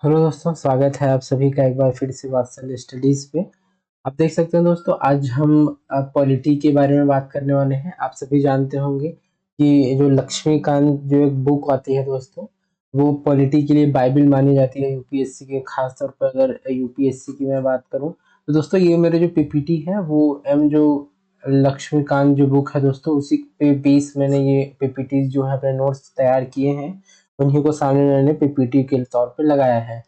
Hello दोस्तों, स्वागत है आप सभी का एक बार फिर से वात्सल्य स्टडीज पे। आप देख सकते हैं दोस्तों, आज हम पॉलिटी के बारे में बात करने वाले हैं। आप सभी जानते होंगे कि जो लक्ष्मीकांत जो एक बुक आती है दोस्तों, वो पॉलिटी के लिए बाइबल मानी जाती है यूपीएससी के। खास तौर पर अगर यूपीएससी की मैं बात करूं तो दोस्तों, ये मेरे जो पीपीटी है वो एम जो लक्ष्मीकांत जो बुक है दोस्तों, उसी पे बेस मैंने ये पीपीटी जो है अपने नोट्स तैयार किए हैं। उन्हीं को सामने मैंने पीपीटी के तौर पे लगाया है।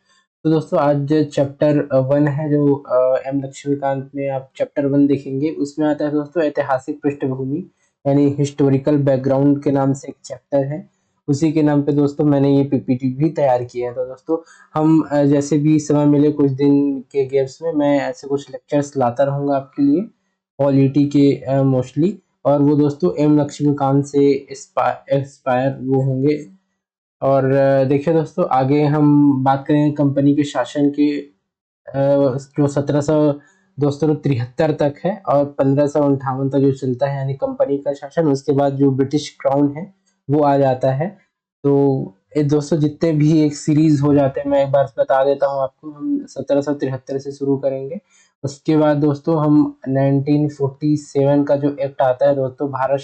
तो दोस्तों, आज चैप्टर 1 है जो एम लक्ष्मीकांत में आप चैप्टर 1 देखेंगे। उसमें आता है दोस्तों ऐतिहासिक पृष्ठभूमि, यानी हिस्टोरिकल बैकग्राउंड के नाम से एक चैप्टर है। उसी के नाम पे दोस्तों मैंने ये पीपीटी भी तैयार किया है। तो दोस्तों, हम जैसे भी समय मिले कुछ दिन के गैप्स में मैं ऐसे कुछ लेक्चर्स लाता रहूंगा आपके लिए, पॉलिटी के मोस्टली। और वो दोस्तों एम लक्ष्मीकांत से एक्सपायर वो होंगे। और देखिए दोस्तों, आगे हम बात करेंगे कंपनी के शासन के, जो 1700 दोस्तों 73 तक है और 1558 तक जो चलता है, यानी कंपनी का शासन। उसके बाद जो ब्रिटिश क्राउन है वो आ जाता है। तो ये दोस्तों जितने भी एक सीरीज हो जाते हैं, मैं एक बार बता देता हूँ आपको। हम 1773 से शुरू करेंगे। उसके बाद दोस्तों हम 1947 का जो एक्ट आता है दोस्तों, भारत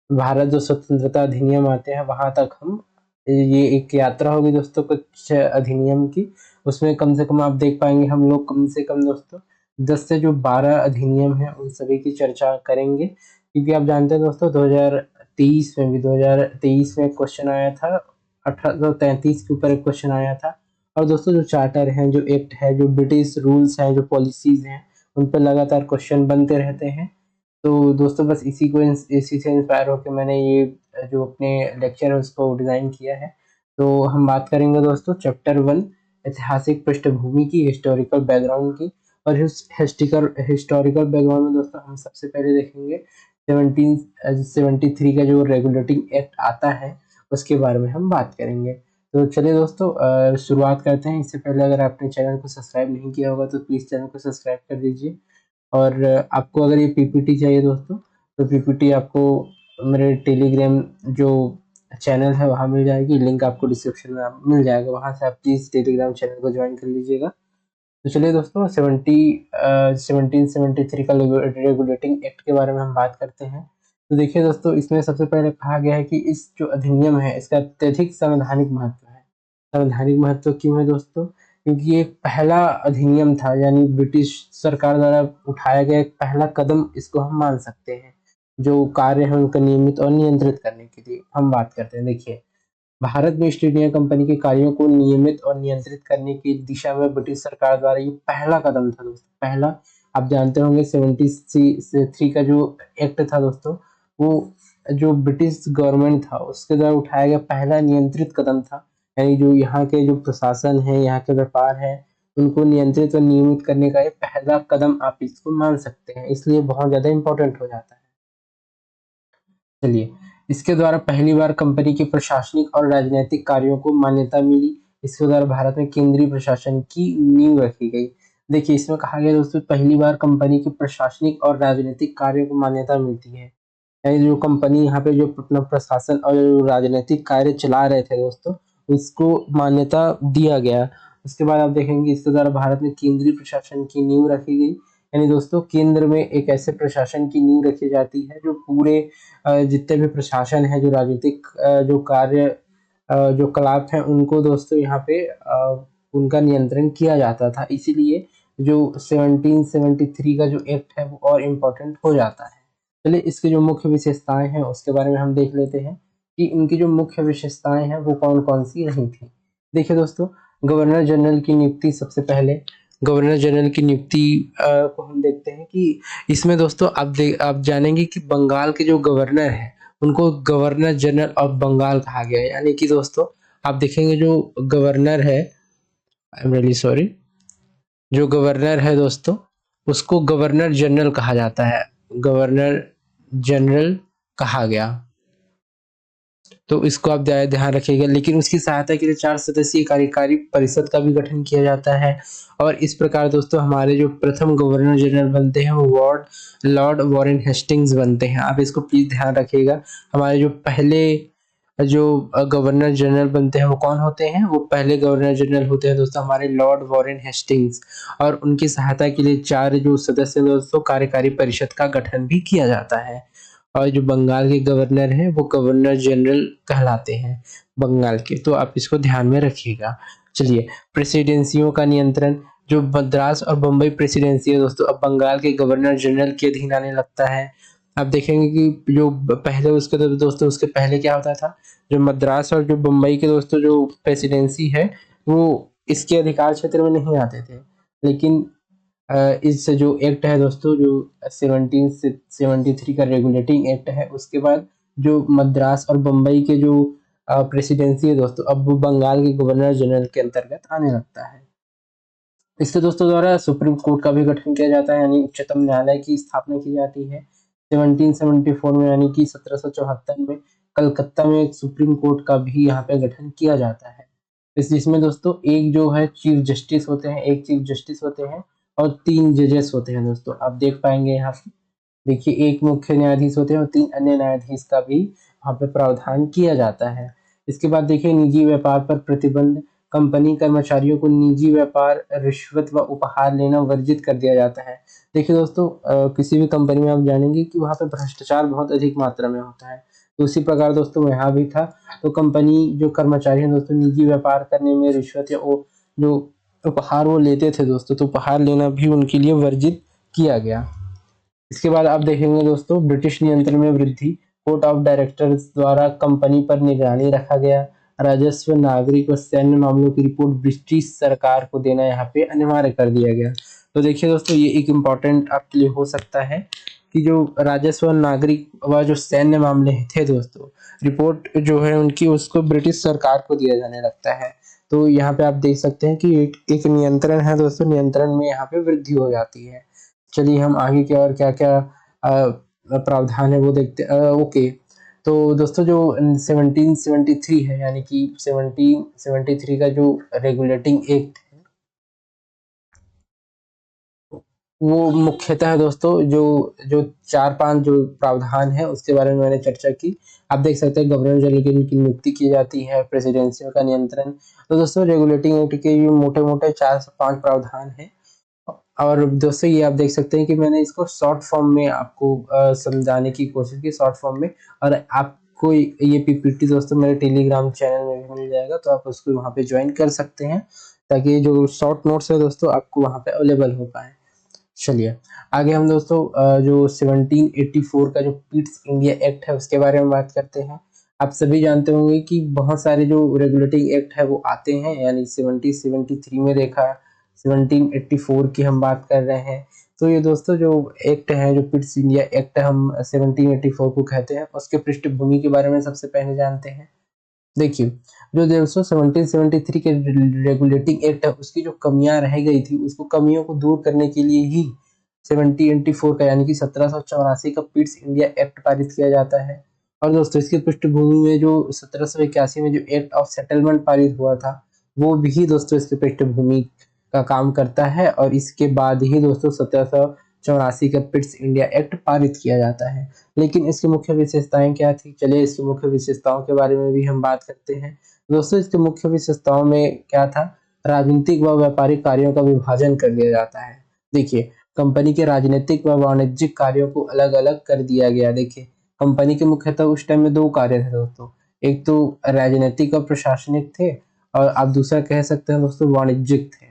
भारत जो स्वतंत्रता अधिनियम आते हैं वहां तक हम, ये एक यात्रा होगी दोस्तों कुछ अधिनियम की। उसमें कम से कम आप देख पाएंगे हम लोग कम से कम दोस्तों 10 से जो 12 अधिनियम है उन सभी की चर्चा करेंगे। क्योंकि आप जानते हैं दोस्तों 2023 में भी 2023 में क्वेश्चन आया था, 1833 के ऊपर एक क्वेश्चन आया था। और दोस्तों जो चार्टर है, जो एक्ट है, जो ब्रिटिश रूल्स हैं, जो पॉलिसीज हैं, उन पर लगातार क्वेश्चन बनते रहते हैं। तो दोस्तों बस इसी से इंस्पायर होकर मैंने ये जो अपने लेक्चर है उसको डिज़ाइन किया है। तो हम बात करेंगे दोस्तों चैप्टर 1, ऐतिहासिक पृष्ठभूमि की, हिस्टोरिकल बैकग्राउंड की। और हिस्टोरिकल बैकग्राउंड में दोस्तों हम सबसे पहले देखेंगे 1773 का जो रेगुलेटिंग एक्ट आता है उसके बारे में हम बात करेंगे। तो चलिए दोस्तों, शुरुआत करते हैं। इससे पहले अगर आपने चैनल को सब्सक्राइब नहीं किया होगा तो प्लीज़ चैनल को सब्सक्राइब कर दीजिए। और आपको अगर ये पीपीटी चाहिए दोस्तों, तो पीपीटी आपको मेरे टेलीग्राम जो चैनल है वहाँ मिल जाएगी। लिंक आपको डिस्क्रिप्शन में मिल जाएगा, वहाँ से आप प्लीज़ टेलीग्राम चैनल को ज्वाइन कर लीजिएगा। तो चलिए दोस्तों, 1773 का रेगुलेटिंग एक्ट के बारे में हम बात करते हैं। तो देखिए दोस्तों, इसमें सबसे पहले कहा गया है कि इस जो अधिनियम है इसका अत्यधिक संवैधानिक महत्व है। संवैधानिक महत्व क्यों है दोस्तों? क्योंकि ये पहला अधिनियम था, यानी ब्रिटिश सरकार द्वारा उठाया गया एक पहला कदम इसको हम मान सकते हैं। जो कार्य है उनको नियमित और नियंत्रित करने के लिए हम बात करते हैं। देखिए, भारत में ईस्ट इंडिया कंपनी के कार्यों को नियमित और नियंत्रित करने की दिशा में ब्रिटिश सरकार द्वारा ये पहला कदम था दोस्तों, पहला। आप जानते होंगे 73 का जो एक्ट था दोस्तों, वो जो ब्रिटिश गवर्नमेंट था उसके द्वारा उठाया गया पहला नियंत्रित कदम था। यानी जो यहाँ के जो प्रशासन है, यहाँ के व्यापार है, उनको नियंत्रित और नियमित करने का ये पहला कदम आप इसको मान सकते हैं, इसलिए बहुत ज्यादा इंपॉर्टेंट हो जाता है। चलिए, इसके द्वारा पहली बार कंपनी के प्रशासनिक और राजनीतिक कार्यों को मान्यता मिली। इसके द्वारा भारत में केंद्रीय प्रशासन की नींव रखी गई। देखिए, इसमें कहा गया दोस्तों पहली बार कंपनी के प्रशासनिक और राजनीतिक कार्यों को मान्यता मिलती है। यानी जो कंपनी यहाँ पे जो अपना प्रशासन और जो राजनीतिक कार्य चला रहे थे दोस्तों, उसको मान्यता दिया गया। उसके बाद आप देखेंगे इसके द्वारा भारत में केंद्रीय प्रशासन की नींव रखी गई। यानी दोस्तों केंद्र में एक ऐसे प्रशासन की नींव रखी जाती है जो पूरे जितने भी प्रशासन है, जो राजनीतिक जो कार्य जो कलाप है, उनको दोस्तों यहाँ पे उनका नियंत्रण किया जाता था। इसीलिए जो 1773 का जो एक्ट है वो और इम्पोर्टेंट हो जाता है। चलिए, इसकी जो मुख्य विशेषताएं हैं उसके बारे में हम देख लेते हैं कि इनकी जो मुख्य विशेषताएं हैं वो कौन कौन सी रही थी। देखिए दोस्तों, गवर्नर जनरल की नियुक्ति, सबसे पहले गवर्नर जनरल की नियुक्ति को हम देखते हैं कि इसमें दोस्तों आप जानेंगे कि बंगाल के जो गवर्नर है उनको गवर्नर जनरल ऑफ बंगाल कहा गया है। यानी कि दोस्तों आप देखेंगे जो गवर्नर है, आई एम रियली सॉरी, जो गवर्नर है दोस्तों उसको गवर्नर जनरल कहा जाता है, गवर्नर जनरल कहा गया। तो इसको आप ध्यान रखिएगा। लेकिन उसकी सहायता के लिए 4 सदस्यीय कार्यकारी परिषद का भी गठन किया जाता है। और इस प्रकार दोस्तों हमारे जो प्रथम गवर्नर जनरल बनते हैं वो लॉर्ड वॉरेन हेस्टिंग्स बनते हैं। आप इसको प्लीज ध्यान रखिएगा। हमारे जो पहले जो गवर्नर जनरल बनते हैं वो कौन होते हैं? वो पहले गवर्नर जनरल होते हैं दोस्तों हमारे लॉर्ड वॉरेन हेस्टिंग्स, और उनकी सहायता के लिए 4 जो सदस्य दोस्तों कार्यकारी परिषद का गठन भी किया जाता है। और जो बंगाल के गवर्नर हैं वो गवर्नर जनरल कहलाते हैं बंगाल के, तो आप इसको ध्यान में रखिएगा। चलिए, प्रेसिडेंसियों का नियंत्रण, जो मद्रास और बम्बई प्रेसिडेंसी है दोस्तों अब बंगाल के गवर्नर जनरल के अधीन आने लगता है। आप देखेंगे कि जो पहले उसके तो दोस्तों उसके पहले क्या होता था, जो मद्रास और जो बम्बई के दोस्तों जो प्रेसिडेंसी है वो इसके अधिकार क्षेत्र में नहीं आते थे। लेकिन इस जो एक्ट है दोस्तों जो 1773 का रेगुलेटिंग एक्ट है, उसके बाद जो मद्रास और बम्बई के जो प्रेसिडेंसी है दोस्तों अब वो बंगाल के गवर्नर जनरल के अंतर्गत आने लगता है। इसके दोस्तों द्वारा सुप्रीम कोर्ट का भी गठन किया जाता है, यानी उच्चतम न्यायालय की स्थापना की जाती है 1774 में, यानी कि 1774 में कलकत्ता में एक सुप्रीम कोर्ट का भी यहाँ पे गठन किया जाता है। जिसमें दोस्तों एक जो है चीफ जस्टिस होते हैं, एक चीफ जस्टिस होते हैं और 3 जजेस होते हैं दोस्तों। आप देख पाएंगे यहाँ पे, देखिए एक मुख्य न्यायाधीश होते हैं और 3 अन्य न्यायाधीश का भी वहाँ पे प्रावधान किया जाता है। इसके बाद देखिए निजी व्यापार पर प्रतिबंध, कंपनी कर्मचारियों को निजी व्यापार, रिश्वत व उपहार लेना वर्जित कर दिया जाता है। देखिए दोस्तों किसी भी कंपनी में आप जानेंगे कि वहाँ पे भ्रष्टाचार बहुत अधिक मात्रा में होता है, तो उसी प्रकार दोस्तों यहाँ भी था। तो कंपनी जो कर्मचारी हैं दोस्तों निजी व्यापार करने में रिश्वत या जो उपहार वो लेते थे दोस्तों, तो उपहार लेना भी उनके लिए वर्जित किया गया। इसके बाद आप देखेंगे दोस्तों ब्रिटिश नियंत्रण में वृद्धि, कोर्ट ऑफ डायरेक्टर्स द्वारा कंपनी पर निगरानी रखा गया, राजस्व, नागरिक व सैन्य मामलों की रिपोर्ट ब्रिटिश सरकार को देना यहाँ पे अनिवार्य कर दिया गया। तो देखिए दोस्तों ये एक इम्पॉर्टेंट आपके लिए हो सकता है कि जो राजस्व, नागरिक व जो सैन्य मामले थे दोस्तों, रिपोर्ट जो है उनकी उसको ब्रिटिश सरकार को दिया जाने लगता है। तो यहाँ पे आप देख सकते हैं कि एक नियंत्रण है दोस्तों, नियंत्रण में यहाँ पे वृद्धि हो जाती है। चलिए हम आगे के और क्या-क्या प्रावधान है वो देखते ओके। तो दोस्तों जो 1773 है, यानी कि 1773 का जो रेगुलेटिंग एक्ट है, वो मुख्यतः दोस्तों जो जो 4-5 जो प्रावधान है उसके बारे में मैंने चर्चा की। आप देख सकते हैं गवर्नर जनरल की इनकी नियुक्ति की जाती है, प्रेसिडेंसियों का नियंत्रण। तो दोस्तों रेगुलेटिंग एक्ट के ये मोटे-मोटे 4 से 5 प्रावधान हैं। और दोस्तों ये आप देख सकते हैं कि मैंने इसको शॉर्ट फॉर्म में आपको समझाने की कोशिश की, शॉर्ट फॉर्म में। और आपको ये पीपीटी दोस्तों मेरे टेलीग्राम चैनल में भी मिल जाएगा, तो आप उसको वहाँ पे ज्वाइन कर सकते हैं ताकि ये जो शॉर्ट नोट्स है दोस्तों आपको वहाँ पे अवेलेबल हो पाए। चलिए आगे हम दोस्तों जो 1784 का जो पिट्स इंडिया एक्ट है उसके बारे में बात करते हैं। आप सभी जानते होंगे कि बहुत सारे जो रेगुलेटिंग एक्ट है वो आते हैं, यानी 1773 में देखा, 1784 की हम बात कर रहे हैं। तो ये दोस्तों जो एक्ट है, जो पिट्स इंडिया एक्ट हम 1784 को कहते हैं, उसके पृष्ठभूमि के बारे में सबसे पहले जानते हैं। देखिए जो दोस्तों 1773 के रेगुलेटिंग एक्ट है उसकी जो कमियां रह गई थी, उसको कमियों को दूर करने के लिए ही 1784 का यानी कि 1784 का पिट्स इंडिया एक्ट पारित किया जाता है। और दोस्तों इसकी पृष्ठभूमि में जो 1781 में जो एक्ट ऑफ सेटलमेंट पारित हुआ था वो भी दोस्तों इसकी पृष्ठभूमि का काम करता है, और इसके बाद ही दोस्तों 1784 का पिट्स इंडिया एक्ट पारित किया जाता है। लेकिन इसकी मुख्य विशेषताएं क्या थी, चलिए इसकी मुख्य विशेषताओं के बारे में भी हम बात करते हैं। दोस्तों इसकी मुख्य विशेषताओं में क्या था, राजनीतिक व व्यापारिक कार्यों का विभाजन कर दिया जाता है। देखिए कंपनी के राजनीतिक व वाणिज्यिक कार्यों को अलग अलग कर दिया गया। देखिए कंपनी के मुख्यतः उस टाइम में 2 कार्य थे दोस्तों, एक तो राजनीतिक और प्रशासनिक थे, और आप दूसरा कह सकते हैं दोस्तों वाणिज्यिक थे,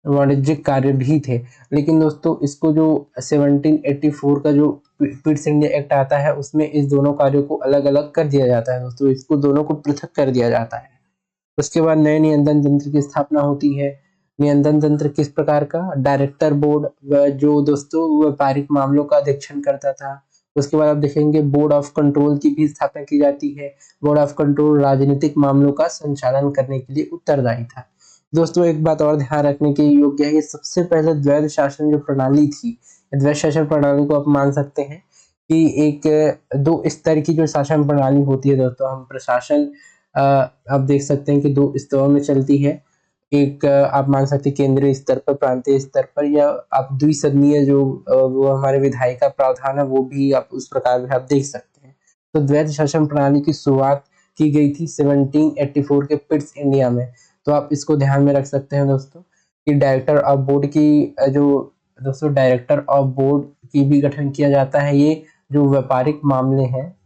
वाणिज्यिक कार्य भी थे। लेकिन दोस्तों इसको जो 1784 का जो पिट्स इंडिया एक्ट आता है उसमें इस दोनों कार्यों को अलग अलग कर दिया जाता है दोस्तों, इसको दोनों को पृथक कर दिया जाता है। उसके बाद नए नियंत्रण तंत्र की स्थापना होती है। नियंत्रण तंत्र किस प्रकार का, डायरेक्टर बोर्ड जो दोस्तों व्यापारिक मामलों का अधीक्षण करता था। उसके बाद आप देखेंगे बोर्ड ऑफ कंट्रोल की भी स्थापना की जाती है। बोर्ड ऑफ कंट्रोल राजनीतिक मामलों का संचालन करने के लिए उत्तरदायी था। दोस्तों एक बात और ध्यान रखने के योग्य है कि सबसे पहले द्वैध शासन जो प्रणाली थी, द्वैध शासन प्रणाली को आप मान सकते हैं कि एक 2 स्तर की जो शासन प्रणाली होती है दोस्तों, हम प्रशासन आप देख सकते हैं कि 2 स्तरों में चलती है। एक आप मान सकते हैं केंद्रीय स्तर पर, प्रांतीय स्तर पर, या आप द्विसदनीय जो वो हमारे विधायिका प्रावधान है वो भी आप उस प्रकार भी आप देख सकते हैं। तो द्वैध शासन प्रणाली की शुरुआत की गई थी 1784 के पिट्स इंडिया में। तो आप इसको ध्यान में रख सकते हैं दोस्तों कि डायरेक्टर ऑफ बोर्ड की जो दोस्तों डायरेक्टर ऑफ बोर्ड की भी गठन किया जाता है। ये जो व्यापारिक मामले हैं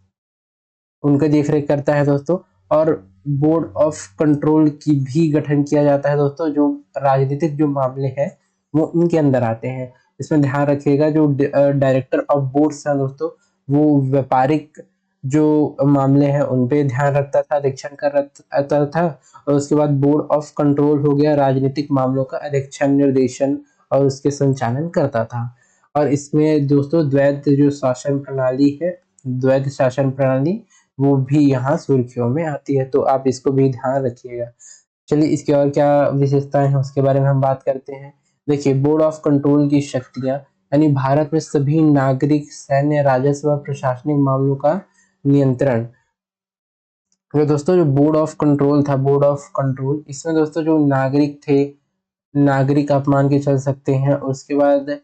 उनका देखरेख करता है दोस्तों। और बोर्ड ऑफ कंट्रोल की भी गठन किया जाता है दोस्तों, जो राजनीतिक जो मामले हैं वो इनके अंदर आते हैं। इसमें ध्यान रखिएगा जो डायरेक्टर ऑफ बोर्ड्स है दोस्तों, वो व्यापारिक जो मामले हैं उन पे ध्यान रखता था, अधीक्षण करता था। और उसके बाद बोर्ड ऑफ कंट्रोल हो गया, राजनीतिक मामलों का अधीक्षण, निर्देशन और उसके संचालन करता था। और इसमें दोस्तों द्वैध जो शासन प्रणाली है, द्वैध शासन प्रणाली वो भी यहाँ सुर्खियों में आती है, तो आप इसको भी ध्यान रखिएगा। चलिए इसकी और क्या विशेषताएं हैं उसके बारे में हम बात करते हैं। देखिए बोर्ड ऑफ कंट्रोल की शक्तियां, यानी भारत में सभी नागरिक, सैन्य, राजस्व व प्रशासनिक मामलों का नियंत्रण। तो दोस्तों जो बोर्ड ऑफ कंट्रोल था, बोर्ड ऑफ कंट्रोल, इसमें दोस्तों जो नागरिक थे, नागरिक आप मान के चल सकते हैं। उसके बाद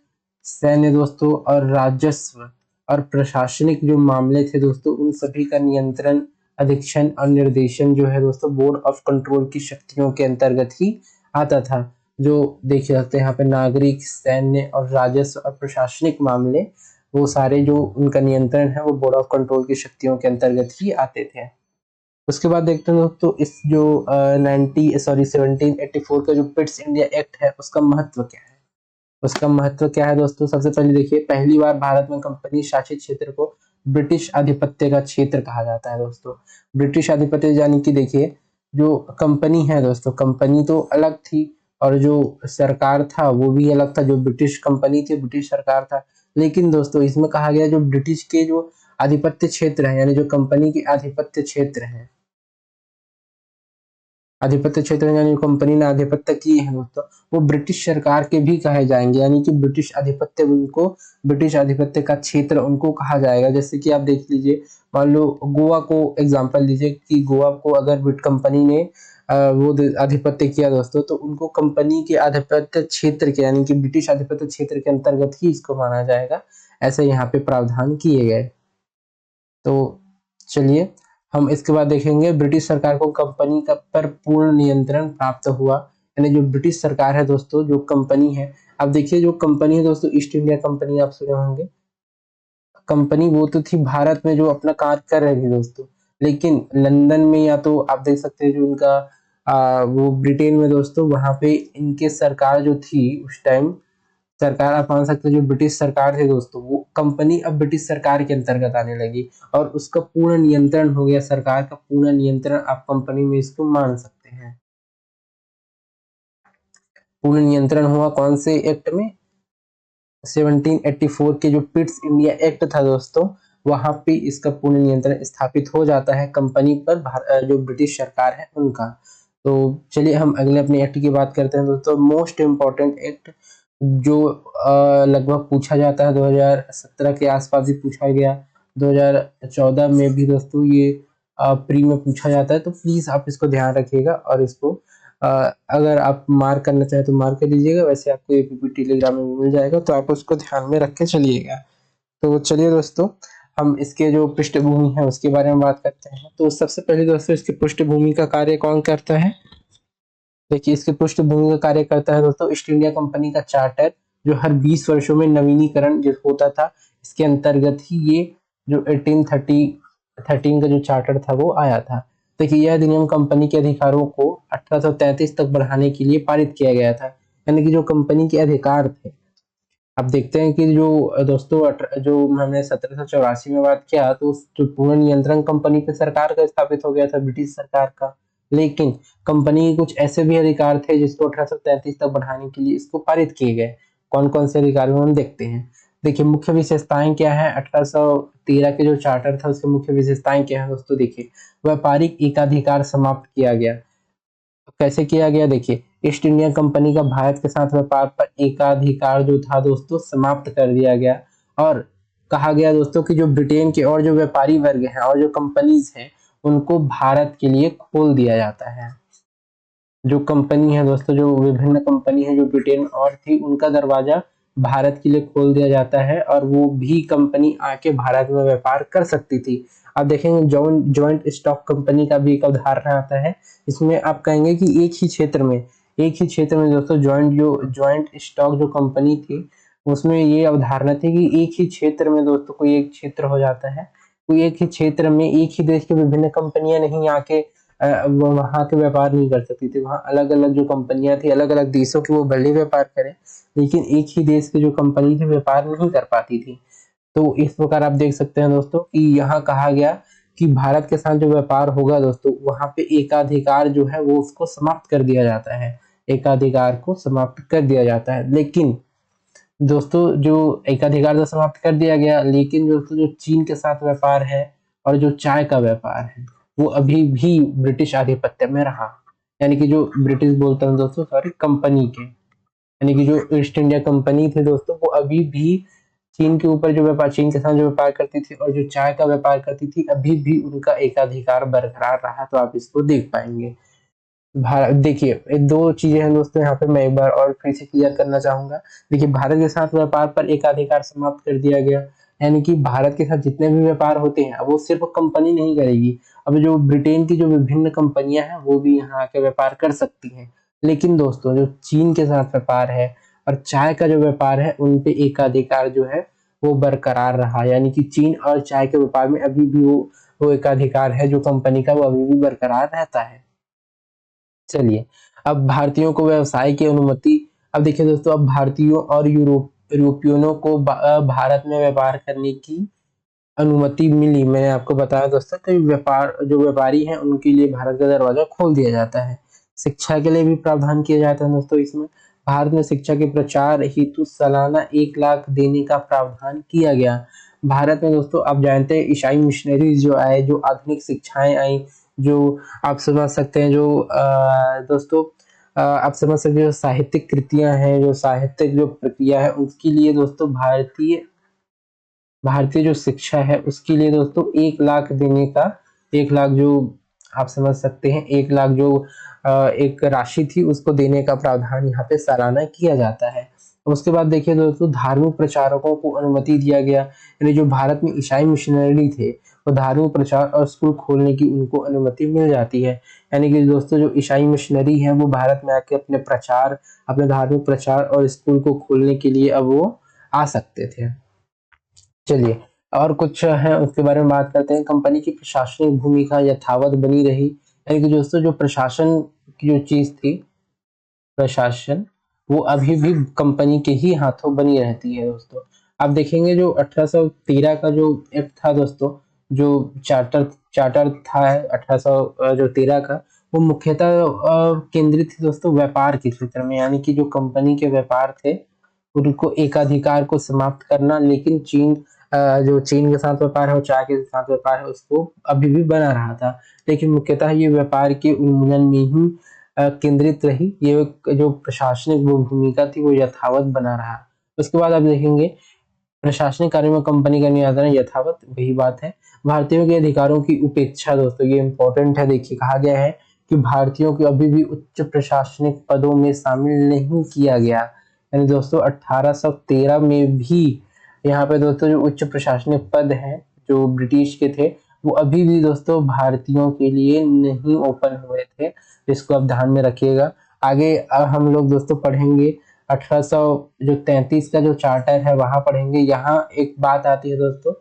सैन्य दोस्तों और राजस्व और प्रशासनिक जो मामले थे दोस्तों, उन सभी का नियंत्रण, अधीक्षण और निर्देशन जो है दोस्तों बोर्ड ऑफ कंट्रोल की शक्तियों के अंतर्गत ही आता था। जो देख सकते हैं यहाँ पे नागरिक, सैन्य और राजस्व और प्रशासनिक मामले, वो सारे जो उनका नियंत्रण है वो बोर्ड ऑफ कंट्रोल की शक्तियों के अंतर्गत ही आते थे। उसके बाद देखते हैं दोस्तों इस जो 1784 का जो पिट्स इंडिया एक्ट है उसका महत्व क्या है। उसका महत्व क्या है दोस्तों, सबसे पहले देखिए पहली बार भारत में कंपनी शासित क्षेत्र को ब्रिटिश आधिपत्य का क्षेत्र कहा जाता है दोस्तों। ब्रिटिश आधिपत्य यानी कि देखिए जो कंपनी है दोस्तों, कंपनी तो अलग थी और जो सरकार था वो भी अलग था। जो ब्रिटिश कंपनी थी, ब्रिटिश सरकार था, लेकिन दोस्तों इसमें कहा गया जो ब्रिटिश के जो आधिपत्य क्षेत्र है, यानी जो कंपनी के आधिपत्य क्षेत्र है, आधिपत्य क्षेत्र यानी कंपनी ने आधिपत्य की है दोस्तों, वो ब्रिटिश सरकार के भी कहे जाएंगे, यानी कि ब्रिटिश आधिपत्य उनको, ब्रिटिश आधिपत्य का क्षेत्र उनको कहा जाएगा। जैसे कि आप देख लीजिए, मान लो गोवा को एग्जांपल लीजिए कि गोवा को अगर ब्रिट कंपनी ने वो आधिपत्य किया दोस्तों, तो उनको कंपनी के आधिपत्य क्षेत्र के, यानी कि ब्रिटिश आधिपत्य क्षेत्र के अंतर्गत ही इसको माना जाएगा। ऐसे यहाँ पे प्रावधान किए गए। तो चलिए हम इसके बाद देखेंगे ब्रिटिश सरकार को कंपनी का पर पूर्ण नियंत्रण प्राप्त हुआ। यानी जो ब्रिटिश सरकार है दोस्तों, जो कंपनी है, अब देखिए जो कंपनी है दोस्तों, ईस्ट इंडिया कंपनी आप सुने होंगे। कंपनी वो तो थी भारत में जो अपना कार्य कर रही थी दोस्तों, लेकिन लंदन में या तो आप देख सकते हैं जो उनका वो ब्रिटेन में दोस्तों, वहां पे इनके सरकार जो थी उस टाइम, सरकार आप मान सकते हो जो ब्रिटिश सरकार थी दोस्तों, वो कंपनी अब ब्रिटिश सरकार के अंतर्गत आने लगी और उसका पूर्ण नियंत्रण हो गया, सरकार का पूर्ण नियंत्रण आप कंपनी में इसको मान सकते हैं। पूर्ण नियंत्रण हुआ कौन से एक्ट में, 1784 के जो पिट्स इंडिया एक्ट था दोस्तों, वहां पे इसका पूर्ण नियंत्रण स्थापित हो जाता है कंपनी पर, जो ब्रिटिश सरकार है उनका। तो चलिए हम अगले अपने एक्ट की बात करते हैं दोस्तों। मोस्ट इम्पोर्टेंट एक्ट जो लगभग पूछा जाता है, 2017 के आसपास ही पूछा गया, 2014 में भी दोस्तों ये प्री में पूछा जाता है, तो प्लीज आप इसको ध्यान रखिएगा और इसको अगर आप मार्क करना चाहें तो मार्क कर लीजिएगा, वैसे आपको ये पीपीटी टेलीग्राम में मिल जाएगा, तो आप उसको ध्यान में रख के चलिएगा। तो चलिए दोस्तों हम इसके जो पृष्ठभूमि है उसके बारे में बात करते हैं। तो सबसे पहले दोस्तों इसकी पृष्ठभूमि का कार्य कौन करता है। देखिए इसकी पृष्ठभूमि का कार्य करता है दोस्तों ईस्ट इंडिया कंपनी का चार्टर, जो हर 20 वर्षों में नवीनीकरण जो होता था, इसके अंतर्गत ही ये जो 1813 का जो चार्टर था वो आया था। देखिए यह अधिनियम कंपनी के अधिकारों को 1833 तक बढ़ाने के लिए पारित किया गया था। यानी कि जो कंपनी के अधिकार थे, अब देखते हैं कि जो दोस्तों जो हमने 1784 में बात किया, तो जो पूर्ण नियंत्रण कंपनी पे सरकार का स्थापित हो गया था, ब्रिटिश सरकार का, लेकिन कंपनी के कुछ ऐसे भी अधिकार थे जिसको 1833 तक बढ़ाने के लिए इसको पारित किए गए। कौन कौन से अधिकार में हम देखते हैं। देखिए मुख्य विशेषताएं क्या है, 1813 के जो चार्टर था उसकी मुख्य विशेषताएं क्या है दोस्तों। देखिए व्यापारिक एकाधिकार समाप्त किया गया। कैसे किया गया, देखिए ईस्ट इंडिया कंपनी का भारत के साथ व्यापार पर एकाधिकार जो था दोस्तों समाप्त कर दिया गया। और कहा गया दोस्तों कि जो ब्रिटेन के और जो व्यापारी वर्ग हैं और जो कंपनीज हैं उनको भारत के लिए खोल दिया जाता है। जो कंपनी है दोस्तों, जो विभिन्न कंपनी है जो ब्रिटेन में और थी, उनका दरवाजा भारत के लिए खोल दिया जाता है और वो भी कंपनी आके भारत में व्यापार कर सकती थी। आप देखेंगे जॉइंट स्टॉक कंपनी का भी एक अवधारणा आता है। इसमें आप कहेंगे कि एक ही क्षेत्र में दोस्तों जॉइंट स्टॉक जो कंपनी थी, उसमें ये अवधारणा थी कि एक ही क्षेत्र में दोस्तों कोई एक क्षेत्र हो जाता है, कोई एक ही क्षेत्र में एक ही देश की विभिन्न कंपनियां नहीं आके वो वहाँ के व्यापार नहीं कर सकती थी। वहाँ अलग अलग जो कंपनियां थी अलग अलग देशों की, वो भले व्यापार करें लेकिन एक ही देश की जो कंपनी थी व्यापार नहीं कर पाती थी। तो इस प्रकार आप देख सकते हैं दोस्तों कि यहाँ कहा गया कि भारत के साथ जो व्यापार होगा दोस्तों, वहां पे एकाधिकार जो है वो उसको समाप्त कर दिया जाता है, एकाधिकार को समाप्त कर दिया जाता है। लेकिन दोस्तों जो एकाधिकार तो समाप्त कर दिया गया, लेकिन दोस्तों जो चीन के साथ व्यापार है और जो चाय का व्यापार है वो अभी भी ब्रिटिश आधिपत्य में रहा। यानी कि जो ब्रिटिश बोलता हूँ दोस्तों, सॉरी, कंपनी के, यानी कि जो ईस्ट इंडिया कंपनी थी दोस्तों, वो अभी भी चीन के ऊपर जो व्यापार, चीन के साथ जो व्यापार करती थी और जो चाय का व्यापार करती थी, अभी भी उनका एकाधिकार बरकरार रहा। तो आप इसको देख पाएंगे। भारत, देखिए ये दो चीजें हैं दोस्तों, यहाँ पे मैं एक बार और फिर से क्लियर करना चाहूंगा। देखिए भारत के साथ व्यापार पर एकाधिकार समाप्त कर दिया गया, यानी कि भारत के साथ जितने भी व्यापार होते हैं वो सिर्फ कंपनी नहीं करेगी। अब जो ब्रिटेन की जो विभिन्न कंपनियां हैं वो भी यहाँ आके व्यापार कर सकती हैं। लेकिन दोस्तों जो चीन के साथ व्यापार है और चाय का जो व्यापार है, उन पे एकाधिकार जो है वो बरकरार रहा। यानी कि चीन और चाय के व्यापार में अभी भी वो एकाधिकार है जो कंपनी का, वो अभी भी बरकरार रहता है। चलिए, अब भारतीयों को व्यवसाय की अनुमति। अब देखिए दोस्तों, अब भारतीयों और यूरोपियनों को भारत में व्यापार करने की अनुमति मिली। मैंने आपको बताया दोस्तों कि व्यापार, जो व्यापारी हैं उनके लिए भारत का दरवाजा खोल दिया जाता है। शिक्षा के लिए भी प्रावधान किया जाता है दोस्तों। इसमें भारत में शिक्षा के प्रचार हेतु सालाना 1 लाख देने का प्रावधान किया गया। भारत में दोस्तों आप जानते हैं ईसाई मिशनरीज जो आए, जो आधुनिक शिक्षाएं आई, जो आप समझ सकते हैं, जो दोस्तों आप समझ सकते हैं जो साहित्यिक कृतियां हैं, जो साहित्यिक जो प्रक्रिया है, उसके लिए दोस्तों भारतीय भारतीय जो शिक्षा है उसके लिए दोस्तों 1 लाख देने का, 1 लाख जो आप समझ सकते हैं, 1 लाख जो एक राशि थी उसको देने का प्रावधान यहाँ पे सालाना किया जाता है। उसके बाद देखिए दोस्तों, धार्मिक प्रचारकों को अनुमति दिया गया, यानी जो भारत में ईसाई मिशनरी थे वो धार्मिक प्रचार और स्कूल खोलने की उनको अनुमति मिल जाती है। यानी कि दोस्तों जो ईसाई मिशनरी है वो भारत में आके अपने धार्मिक प्रचार और स्कूल को खोलने के लिए अब वो आ सकते थे। चलिए, और कुछ है उसके बारे में बात करते हैं। कंपनी की प्रशासनिक भूमिका यथावत बनी रही, यानी कि दोस्तों जो प्रशासन की जो चीज थी, प्रशासन, वो अभी भी कंपनी के ही हाथों बनी रहती है दोस्तों। आप देखेंगे जो 1813 का जो एक्ट था दोस्तों, जो चार्टर चार्टर था 1813 का, वो मुख्यतः केंद्रित थी दोस्तों व्यापार के क्षेत्र में, यानी कि जो कंपनी के व्यापार थे उनको एकाधिकार को समाप्त करना। लेकिन जो चीन के साथ व्यापार है और चाय के साथ व्यापार है उसको अभी भी बना रहा था। लेकिन मुख्यतः ये व्यापार के उन्मूलन में ही केंद्रित रही। ये जो प्रशासनिक वो भूमिका थी वो यथावत बना रहा। उसके बाद आप देखेंगे प्रशासनिक कार्यों में कंपनी का नियंत्रण यथावत, वही बात है। भारतीयों के अधिकारों की उपेक्षा दोस्तों, ये इंपॉर्टेंट है। देखिए कहा गया है कि भारतीयों को अभी भी उच्च प्रशासनिक पदों में शामिल नहीं किया गया। यानी दोस्तों 1813 में भी यहाँ पे दोस्तों जो उच्च प्रशासनिक पद हैं जो ब्रिटिश के थे, वो अभी भी दोस्तों भारतीयों के लिए नहीं ओपन हुए थे। इसको आप ध्यान में रखिएगा। आगे हम लोग दोस्तों पढ़ेंगे 1833 का जो चार्टर है वहां पढ़ेंगे। यहाँ एक बात आती है दोस्तों,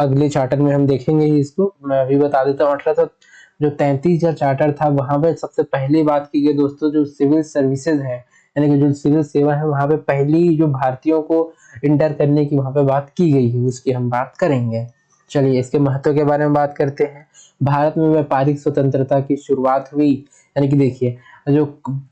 अगले चार्टर में हम देखेंगे ही इसको। मैं अभी बता देता हूँ, 1833 जो चार्टर था वहां पे सबसे पहली बात की गई दोस्तों, जो सिविल सर्विसेज है, यानी कि जो सिविल सेवा है, वहां पे पहली जो भारतीयों को इंटर करने की वहां पे बात की गई है, उसकी हम बात करेंगे। चलिए इसके महत्व के बारे में बात करते हैं। भारत में व्यापारिक स्वतंत्रता की शुरुआत हुई, यानी कि देखिए जो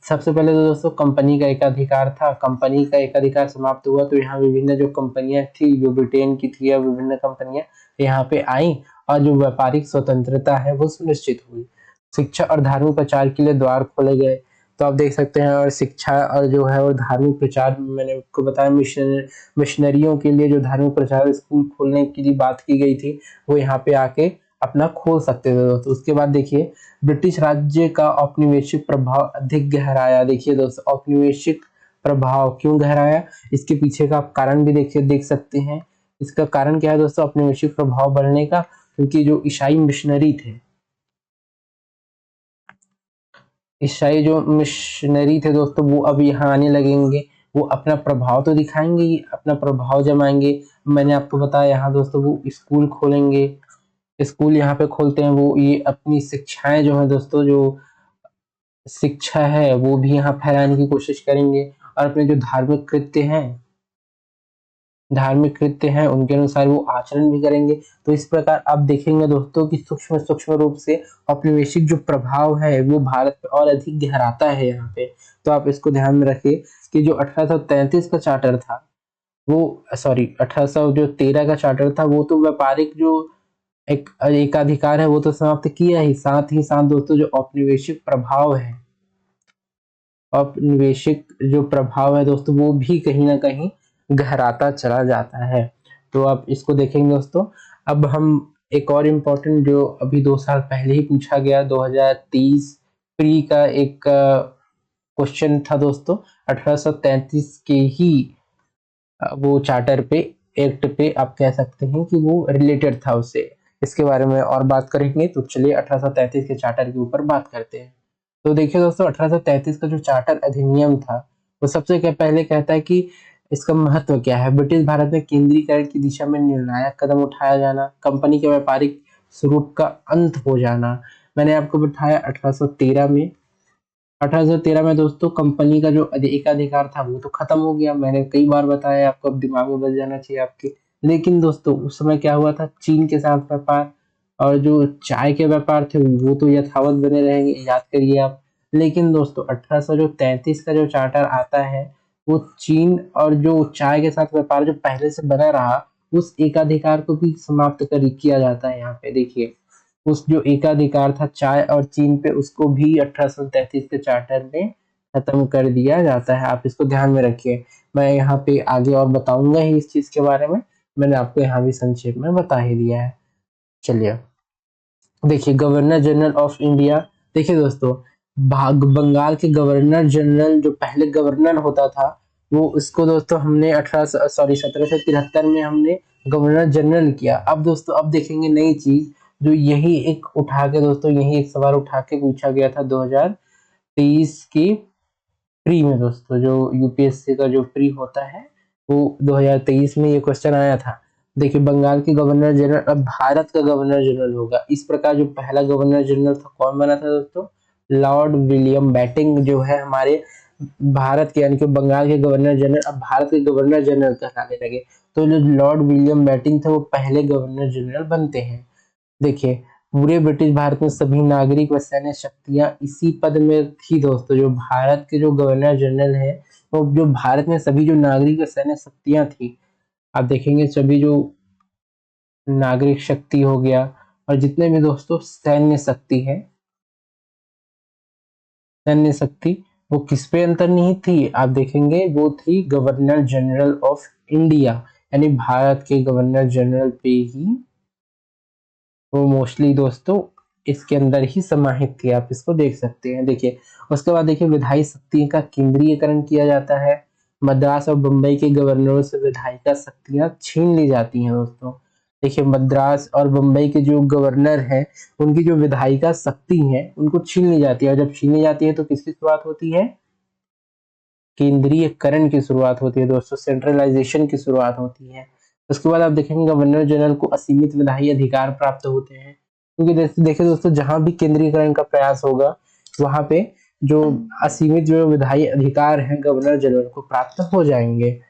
सबसे पहले तो दोस्तों कंपनी का एकाधिकार था, कंपनी का एकाधिकार समाप्त हुआ तो यहाँ विभिन्न जो कंपनियां थी, जो ब्रिटेन की थी या विभिन्न कंपनियां यहाँ पे आई और जो व्यापारिक स्वतंत्रता है वो सुनिश्चित हुई। शिक्षा और धार्मिक प्रचार के लिए द्वार खोले गए। तो आप देख सकते हैं, और शिक्षा और जो है वो धार्मिक प्रचार, मैंने आपको बताया मिशनरियों के लिए जो धार्मिक प्रचार स्कूल खोलने की लिए बात की गई थी, वो यहाँ पे आके अपना खोल सकते थे दोस्तों। उसके बाद देखिए ब्रिटिश राज्य का औपनिवेशिक प्रभाव अधिक गहराया। देखिए दोस्तों औपनिवेशिक प्रभाव क्यों गहराया, इसके पीछे का आप कारण भी देख सकते हैं। इसका कारण क्या है दोस्तों औपनिवेशिक प्रभाव बढ़ने का? क्योंकि जो ईसाई मिशनरी थे, ईसाई जो मिशनरी थे दोस्तों, वो अब यहाँ आने लगेंगे। वो अपना प्रभाव तो दिखाएंगे ही, अपना प्रभाव जमाएंगे। मैंने आपको बताया यहाँ दोस्तों, वो स्कूल खोलेंगे, स्कूल यहाँ पे खोलते हैं। वो ये अपनी शिक्षाएं जो है दोस्तों, जो शिक्षा है वो भी यहाँ फैलाने की कोशिश करेंगे, और अपने जो धार्मिक कृत्य हैं उनके अनुसार वो आचरण भी करेंगे। तो इस प्रकार आप देखेंगे दोस्तों कि सूक्ष्म सूक्ष्म रूप से औपनिवेशिक जो प्रभाव है वो भारत पे और अधिक गहराता है यहाँ पे। तो आप इसको ध्यान में रखिए कि जो 1833 का चार्टर था, वो सॉरी 1813 का चार्टर था, वो तो व्यापारिक जो एक एकाधिकार है वो तो समाप्त किया ही साथ दोस्तों जो औपनिवेशिक प्रभाव है, औपनिवेशिक जो प्रभाव है दोस्तों, वो भी कहीं ना कहीं गहराता चला जाता है। तो आप इसको देखेंगे दोस्तों। अब हम एक और इम्पोर्टेंट जो अभी 2 साल पहले ही पूछा गया, 2030 प्री का एक क्वेश्चन था दोस्तों, 1833 के ही वो चार्टर पे, एक्ट पे आप कह सकते हैं कि वो रिलेटेड था उससे। इसके बारे में और बात करेंगे, तो चलिए 1833 के चार्टर के ऊपर बात करते हैं। तो देखिए दोस्तों, 1833 का जो चार्टर अधिनियम था, वो सबसे पहले कहता है कि इसका महत्व क्या है। ब्रिटिश भारत में केंद्रीकरण की दिशा में निर्णायक कदम उठाया जाना, कंपनी के व्यापारिक स्वरूप का अंत हो जाना। मैंने आपको बताया 1813 में दोस्तों कंपनी का जो एकाधिकार था वो तो खत्म हो गया। मैंने कई बार बताया आपको, अब दिमाग में बस जाना चाहिए आपके। लेकिन दोस्तों उस समय क्या हुआ था, चीन के साथ व्यापार और जो चाय के व्यापार थे वो तो यथावत बने रहेंगे, याद करिए आप। लेकिन दोस्तों 1833 का जो चार्टर आता है, वो चीन और जो चाय के साथ व्यापार जो पहले से बना रहा, उस एकाधिकार को भी समाप्त कर किया जाता है। यहाँ पे देखिए, उस जो एकाधिकार था चाय और चीन पे, उसको भी 1833 के चार्टर में खत्म कर दिया जाता है। आप इसको ध्यान में रखिए। मैं यहाँ पे आगे और बताऊंगा ही इस चीज के बारे में, मैंने आपको यहाँ भी संक्षेप में बता ही दिया है। चलिए देखिए, गवर्नर जनरल ऑफ इंडिया। देखिए दोस्तों, बंगाल के गवर्नर जनरल, जो पहले गवर्नर होता था, वो उसको दोस्तों हमने 1773 में हमने गवर्नर जनरल किया। अब दोस्तों अब देखेंगे नई चीज, जो यही एक उठा के दोस्तों, यही एक सवाल उठा के पूछा गया था 2023 की प्री में दोस्तों। जो यूपीएससी का जो प्री होता है, वो 2023 में ये क्वेश्चन आया था। देखिए, बंगाल के गवर्नर जनरल अब भारत का गवर्नर जनरल होगा। इस प्रकार जो पहला गवर्नर जनरल था, कौन बना था दोस्तों? लॉर्ड विलियम बेंटिंक, जो है हमारे भारत के, यानी कि बंगाल के गवर्नर जनरल अब भारत के गवर्नर जनरल कहलाने लगे। तो जो लॉर्ड विलियम बेंटिंक थे, वो पहले गवर्नर जनरल बनते हैं। देखिए, पूरे ब्रिटिश भारत में सभी नागरिक व सैन्य शक्तियां इसी पद में थी दोस्तों। जो भारत के जो गवर्नर जनरल है, वो जो भारत में सभी जो नागरिक व सैन्य शक्तियां थी, आप देखेंगे सभी जो नागरिक शक्ति हो गया और जितने भी दोस्तों सैन्य शक्ति है, सैन्य शक्ति, वो किस पे अंतर्निहित थी? आप देखेंगे वो थी गवर्नर जनरल ऑफ इंडिया, यानी भारत के गवर्नर जनरल पे ही वो मोस्टली दोस्तों इसके अंदर ही समाहित थी। आप इसको देख सकते हैं। देखिए, उसके बाद देखिए, विधायी शक्ति का केंद्रीयकरण किया जाता है। मद्रास और बंबई के गवर्नरों से विधायिका शक्तियां छीन ली जाती हैं दोस्तों। देखिए, मद्रास और बंबई के जो गवर्नर हैं, उनकी जो विधायिका शक्ति है उनको छीन ली जाती है। और जब छीन ली जाती है तो किसकी शुरुआत होती है? केंद्रीयकरण की शुरुआत होती है दोस्तों, सेंट्रलाइजेशन की शुरुआत होती है। उसके बाद आप देखेंगे गवर्नर जनरल को असीमित विधायी अधिकार प्राप्त होते हैं, क्योंकि देखिए दोस्तों, जहां भी केंद्रीयकरण का प्रयास होगा, वहां पे जो असीमित जो विधायी अधिकार हैं गवर्नर जनरल को प्राप्त हो जाएंगे।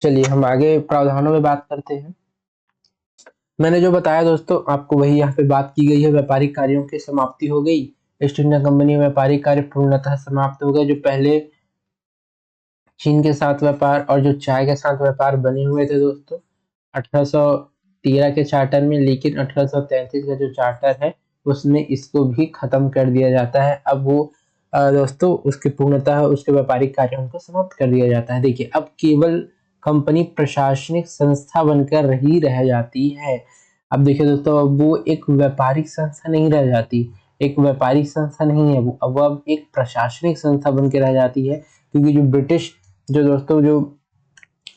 चलिए हम आगे प्रावधानों में बात करते हैं। मैंने जो बताया दोस्तों आपको, वही यहाँ पे बात की गई है। व्यापारिक कार्यों की समाप्ति हो गई। ईस्ट इंडिया कंपनी में व्यापारिक कार्य पूर्णतः समाप्त हो गए। जो पहले चीन के साथ व्यापार और जो चाय के साथ व्यापार बने हुए थे दोस्तों 1813 के चार्टर में, लेकिन 1833 का जो चार्टर है उसमें इसको भी खत्म कर दिया जाता है। अब वो दोस्तों उसके पूर्णतः उसके व्यापारिक कार्यों को समाप्त कर दिया जाता है। देखिए, अब केवल कंपनी प्रशासनिक संस्था बनकर ही रह जाती है। अब देखिए दोस्तों, अब वो एक व्यापारिक संस्था नहीं रह जाती, एक व्यापारिक संस्था नहीं है वो, अब एक प्रशासनिक संस्था बन के रह जाती है। क्योंकि जो ब्रिटिश जो दोस्तों जो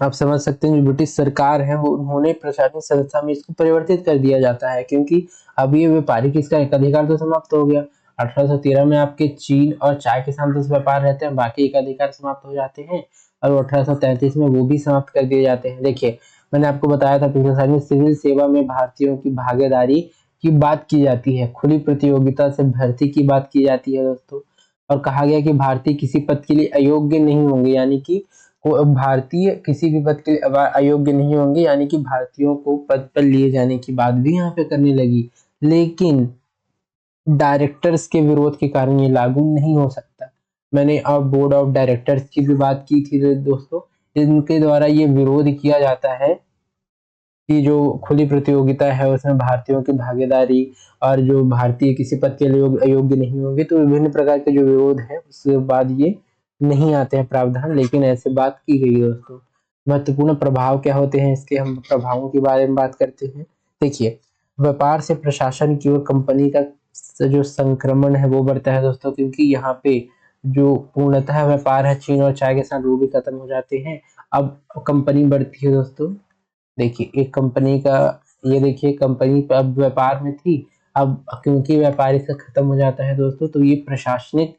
आप समझ सकते हैं जो ब्रिटिश सरकार है वो उन्होंने प्रशासनिक संस्था में इसको परिवर्तित कर दिया जाता है, क्योंकि अब ये व्यापारिक इसका एकाधिकार तो समाप्त हो गया। 1813 में आपके चीन और चाय के साथ व्यापार रहते हैं, बाकी एकाधिकार समाप्त हो जाते हैं, और 1833 में वो भी समाप्त कर दिए जाते हैं। देखिए मैंने आपको बताया था पिछले साल में सिविल सेवा में भारतीयों की भागीदारी की बात की जाती है, खुली प्रतियोगिता से भर्ती की बात की जाती है दोस्तों, और कहा गया कि भारतीय किसी पद के लिए अयोग्य नहीं होंगे, यानी कि भारतीय किसी भी पद के लिए अयोग्य नहीं होंगे, यानी कि भारतीयों को पद पर लिए जाने की बात भी यहाँ पे करने लगी। लेकिन डायरेक्टर्स के विरोध के कारण ये लागू नहीं हो सकता। मैंने अब बोर्ड ऑफ डायरेक्टर्स की भी बात की थी दोस्तों, इनके द्वारा ये विरोध किया जाता है कि जो खुली प्रतियोगिता है उसमें भारतीयों की भागीदारी और जो भारतीय किसी पद के लिए अयोग्य नहीं होंगे, तो विभिन्न प्रकार के जो विरोध है उसके बाद ये नहीं आते हैं प्रावधान, लेकिन ऐसे बात की गई है दोस्तों। महत्वपूर्ण प्रभाव क्या होते हैं इसके, हम प्रभावों के बारे में बात करते हैं। देखिए व्यापार से प्रशासन की ओर कंपनी का जो संक्रमण है वो बढ़ता है दोस्तों, क्योंकि यहाँ पे जो पूर्णतः व्यापार है चीन और चाय के साथ वो भी खत्म हो जाते हैं। अब कंपनी बढ़ती है दोस्तों। देखिए एक कंपनी का, ये देखिए कंपनी अब व्यापार में थी, अब क्योंकि व्यापार इसका खत्म हो जाता है दोस्तों, तो ये प्रशासनिक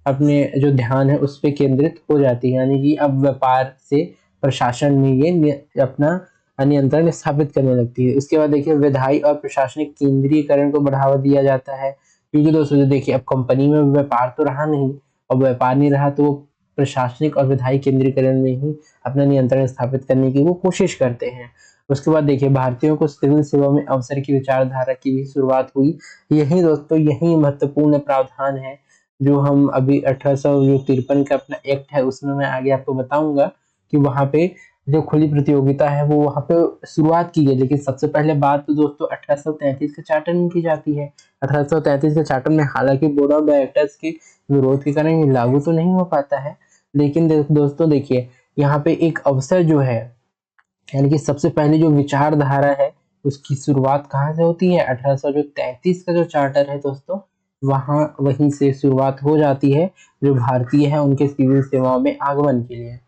अपने जो ध्यान है उस पे केंद्रित हो जाती है, यानी कि अब व्यापार से प्रशासन में ये अपना नियंत्रण स्थापित करने लगती है। उसके बाद देखिए विधायी और प्रशासनिक केंद्रीयकरण को बढ़ावा दिया जाता है, क्योंकि दोस्तों जो देखिए अब कंपनी में व्यापार तो रहा नहीं, और व्यापार नहीं रहा तो प्रशासनिक और विधायी केंद्रीकरण में ही अपना नियंत्रण स्थापित करने की वो कोशिश करते हैं। उसके बाद देखिए भारतीयों को सिविल सेवा में अवसर की विचारधारा की भी शुरुआत हुई। यही दोस्तों यही महत्वपूर्ण प्रावधान है जो हम अभी 1853 का अपना एक्ट है उसमें मैं आगे आपको बताऊंगा कि वहां पे जो खुली प्रतियोगिता है वो वहां पे शुरुआत की गई। लेकिन सबसे पहले बात तो दोस्तों 1833 के चार्टर में की जाती है। 1833 के चार्टर में हालांकि बोर्ड ऑफ डायरेक्टर्स के विरोध के कारण ये लागू तो नहीं हो पाता है, लेकिन दोस्तों देखिए यहाँ पे एक अवसर जो है, यानी कि सबसे पहले जो विचारधारा है उसकी शुरुआत कहाँ से होती है, 1833 का जो चार्टर है दोस्तों वहां वहीं से शुरुआत हो जाती है, जो भारतीय है उनके सिविल सेवाओं में आगमन के लिए।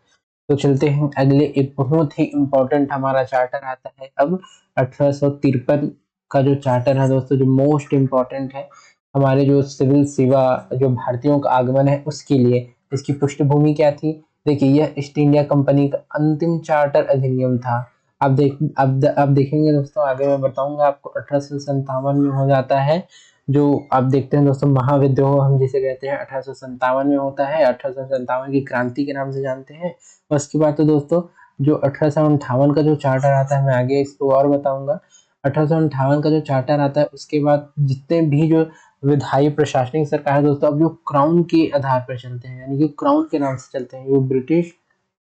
तो चलते हैं अगले, एक बहुत ही इम्पोर्टेंट हमारा चार्टर आता है अब 1853 का जो चार्टर है दोस्तों, जो मोस्ट इम्पोर्टेंट है हमारे जो सिविल सेवा जो भारतीयों का आगमन है उसके लिए। इसकी पृष्ठभूमि क्या थी, देखिए यह ईस्ट इंडिया कंपनी का अंतिम चार्टर अधिनियम था। अब देखेंगे दोस्तों, आगे मैं बताऊंगा आपको। 1857 में हो जाता है, जो आप देखते हैं दोस्तों महाविद्रोह हम जिसे कहते हैं 1857 में होता है, 1857 की क्रांति के नाम से जानते हैं। और उसके बाद तो दोस्तों जो 1858 का जो चार्टर आता है मैं आगे इसको और बताऊंगा। 1858 का जो चार्टर आता है उसके बाद जितने भी जो विधायी प्रशासनिक सरकार है दोस्तों अब जो क्राउन के आधार पर चलते हैं, यानी कि क्राउन के नाम से चलते हैं। वो ब्रिटिश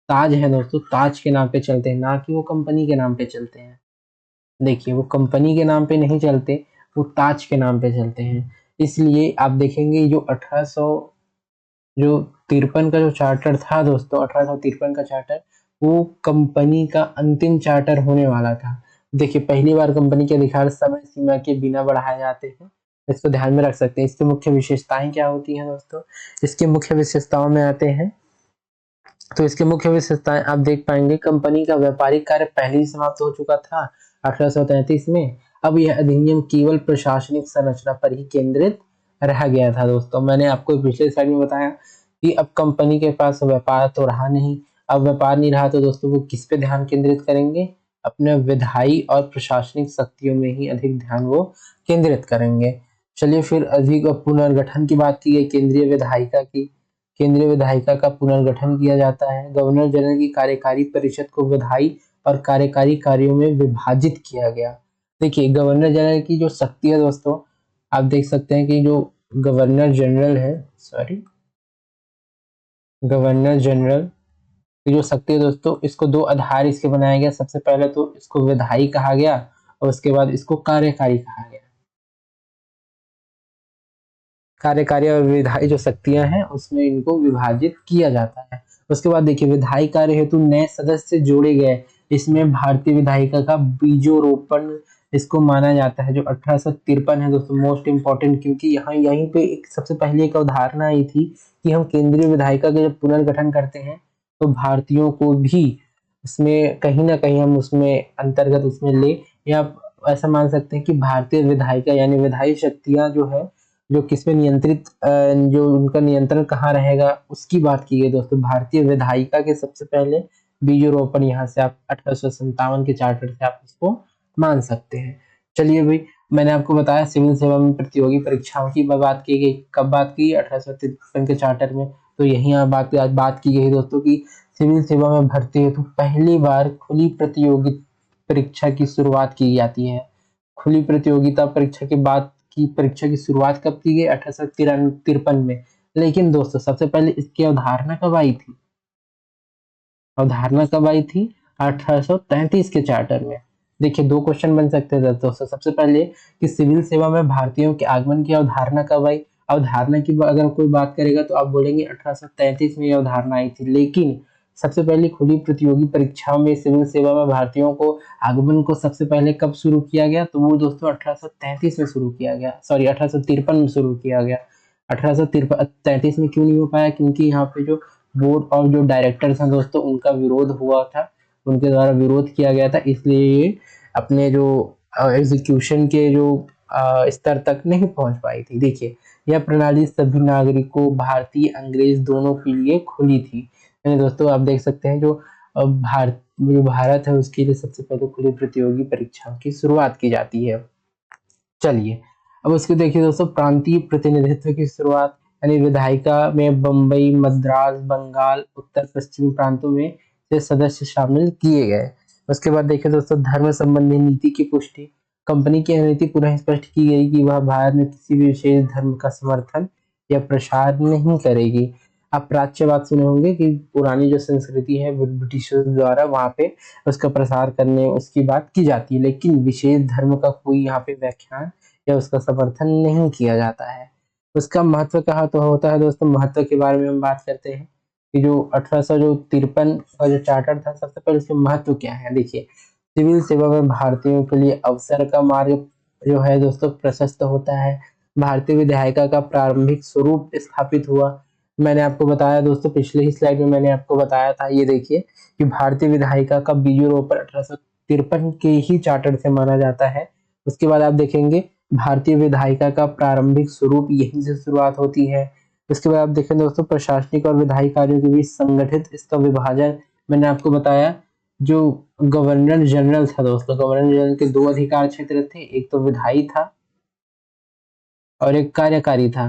ताज है दोस्तों, ताज के नाम पे चलते हैं, ना कि वो कंपनी के नाम पे चलते हैं। देखिए वो कंपनी के नाम पे नहीं चलते, वो ताज के नाम पे चलते हैं। इसलिए आप देखेंगे जो 1800 जो 53 का जो चार्टर था दोस्तों, 1853 का चार्टर वो कंपनी का अंतिम चार्टर होने वाला था। देखिए पहली बार कंपनी के अधिकार समय सीमा के बिना बढ़ाए जाते हैं, इसको ध्यान में रख सकते हैं। इसकी मुख्य विशेषताएं क्या होती हैं दोस्तों, इसकी मुख्य विशेषताओं में आते हैं तो इसके मुख्य विशेषताएं आप देख पाएंगे। कंपनी का व्यापारिक कार्य पहले ही समाप्त हो चुका था 1833 में। अब यह अधिनियम केवल प्रशासनिक संरचना पर ही केंद्रित रह गया था दोस्तों। मैंने आपको पिछले स्लाइड में बताया कि अब कंपनी के पास व्यापार तो रहा नहीं। अब व्यापार नहीं रहा तो दोस्तों वो किस पे ध्यान केंद्रित करेंगे, अपने विधायी और प्रशासनिक शक्तियों में ही अधिक ध्यान वो केंद्रित करेंगे। चलिए फिर अधिक पुनर्गठन की बात की गई, केंद्रीय विधायिका की। केंद्रीय विधायिका का पुनर्गठन किया जाता है। गवर्नर जनरल की कार्यकारी परिषद को विधायी और कार्यकारी कार्यों में विभाजित किया गया। देखिए गवर्नर जनरल की जो शक्ति है दोस्तों, आप देख सकते हैं कि जो गवर्नर जनरल है, सॉरी गवर्नर जनरल की जो शक्ति है दोस्तों, इसको दो आधार इसके बनाया गया। सबसे पहले तो इसको विधायी कहा गया और उसके बाद इसको कार्यकारी कहा गया। कार्यकारी और विधायी जो शक्तियां हैं उसमें इनको विभाजित किया जाता है। उसके बाद देखिए विधायी कार्य हेतु नए सदस्य जोड़े गए। इसमें भारतीय विधायिका का बीजोरोपण इसको माना जाता है। जो 1853 है दोस्तों मोस्ट इम्पोर्टेंट, क्योंकि यहाँ यहीं पे एक सबसे पहले एक अवधारणा आई थी कि हम केंद्रीय विधायिका का जब पुनर्गठन करते हैं तो भारतीयों को भी उसमें कहीं ना कहीं हम उसमें अंतर्गत उसमें ले, या आप ऐसा मान सकते हैं कि भारतीय विधायिका यानी विधायी शक्तियां जो है, जो किसमें नियंत्रित जो उनका नियंत्रण कहाँ रहेगा उसकी बात की गई दोस्तों। भारतीय विधायिका के सबसे पहले बीजरोपण यहाँ से आप 1857 के चार्टर से आप इसको मान सकते हैं। चलिए भाई, मैंने आपको बताया सिविल सेवा में प्रतियोगी परीक्षाओं की बात की गई। कब बात की? 1853 के चार्टर में। तो यही यहाँ बात की गई दोस्तों की सिविल सेवा में भर्ती हेतु पहली बार खुली प्रतियोगी परीक्षा की शुरुआत की जाती है। खुली प्रतियोगिता परीक्षा के बाद की परीक्षा की शुरुआत कब की गई? 1853 में। लेकिन दोस्तों सबसे पहले इसकी अवधारणा कब आई थी? अवधारणा कब आई थी? 1833 के चार्टर में। देखिए, दो क्वेश्चन बन सकते हैं दोस्तों। सबसे पहले कि सिविल सेवा में भारतीयों के आगमन की अवधारणा कब आई? अवधारणा की अगर कोई बात करेगा तो आप बोलेंगे 1833 में ये अवधारणा आई थी। लेकिन सबसे पहले खुली प्रतियोगी परीक्षाओं में सिविल सेवा में भारतीयों को आगमन को सबसे पहले कब शुरू किया गया? तो वो दोस्तों 1833 में शुरू किया गया, सॉरी 1853 में शुरू किया गया। 1833 में क्यों नहीं हो पाया? क्योंकि यहाँ पे जो बोर्ड और जो डायरेक्टर्स हैं दोस्तों, उनका विरोध हुआ था, उनके द्वारा विरोध किया गया था, इसलिए ये अपने जो एग्जीक्यूशन के जो स्तर तक नहीं पहुंच पाई थी। देखिए, यह प्रणाली सभी नागरिकों भारतीय अंग्रेज दोनों के लिए खुली थी। यानी दोस्तों आप देख सकते हैं जो भारत है उसके लिए सबसे पहले खुली प्रतियोगी परीक्षाओं की शुरुआत की जाती है। चलिए, अब उसको देखिए दोस्तों, प्रांतीय प्रतिनिधित्व की शुरुआत, यानी विधायिका में बम्बई, मद्रास, बंगाल, उत्तर पश्चिमी प्रांतों में से सदस्य शामिल किए गए। उसके बाद देखिए दोस्तों, धर्म संबंधी नीति की पुष्टि। कंपनी की नीति पुनः स्पष्ट की गई कि वह भारत में किसी भी विशेष धर्म का समर्थन या प्रसार नहीं करेगी। आप प्राच्य बात सुने होंगे कि पुरानी जो संस्कृति है ब्रिटिशर्स द्वारा वहां पे उसका प्रसार करने उसकी बात की जाती है, लेकिन विशेष धर्म का कोई यहाँ पे व्याख्यान या उसका समर्थन नहीं किया जाता है। उसका महत्व कहा तो होता है दोस्तों। महत्व के बारे में हम बात करते हैं कि जो 1853 का जो चार्टर था, सबसे पहले उसके महत्व क्या है। देखिए, सिविल सेवा में भारतीयों के लिए अवसर का मार्ग जो है दोस्तों प्रशस्त होता है। भारतीय विधायिका का प्रारंभिक स्वरूप स्थापित हुआ। मैंने आपको बताया दोस्तों, पिछले ही स्लाइड में मैंने आपको बताया था, ये देखिए कि भारतीय विधायिका का बीजरोपण 1853 के ही चार्टर से माना जाता है। उसके बाद आप देखेंगे भारतीय विधायिका का प्रारंभिक स्वरूप यहीं से शुरुआत होती है। इसके बाद आप देखें दोस्तों, प्रशासनिक और विधायी कार्यों के बीच संगठित इसका विभाजन। मैंने आपको बताया जो गवर्नर जनरल था दोस्तों, गवर्नर जनरल के दो अधिकार क्षेत्र थे, एक तो विधायी था और एक कार्यकारी था।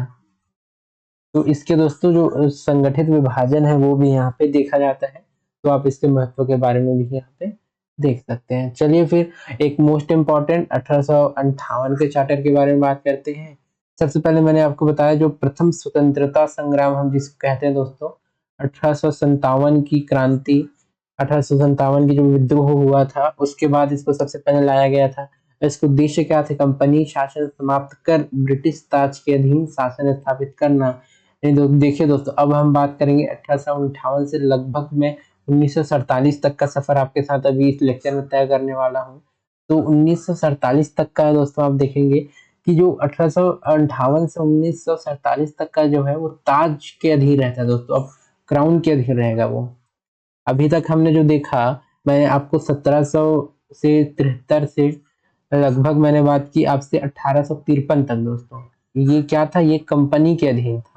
तो इसके दोस्तों जो संगठित विभाजन है वो भी यहाँ पे देखा जाता है। तो आप इसके महत्व के बारे में भी यहाँ पे देख सकते हैं। चलिए फिर एक मोस्ट इम्पॉर्टेंट 1858 के चार्टर के बारे में बात करते हैं। सबसे पहले मैंने आपको बताया जो प्रथम स्वतंत्रता संग्राम हम जिसको कहते हैं दोस्तों, 1857 की क्रांति, 1857 की जो विद्रोह हुआ था उसके बाद इसको सबसे पहले लाया गया था। इसका उद्देश्य क्या था? कंपनी शासन समाप्त कर ब्रिटिश ताज के अधीन शासन स्थापित करना। देखिए दोस्तों, अब हम बात करेंगे 1858 से लगभग मैं 1947 तक का सफर आपके साथ अभी इस लेक्चर में तय करने वाला हूँ। तो 1947 तक का दोस्तों आप देखेंगे कि जो 1858 से 1947 तक का जो है वो ताज के अधीन रहता है दोस्तों। अब क्राउन के अधीन रहेगा वो। अभी तक हमने जो देखा, मैंने आपको 1700 से 73 से लगभग मैंने बात की आपसे 1853 तक दोस्तों। ये क्या था? ये कंपनी के अधीन था।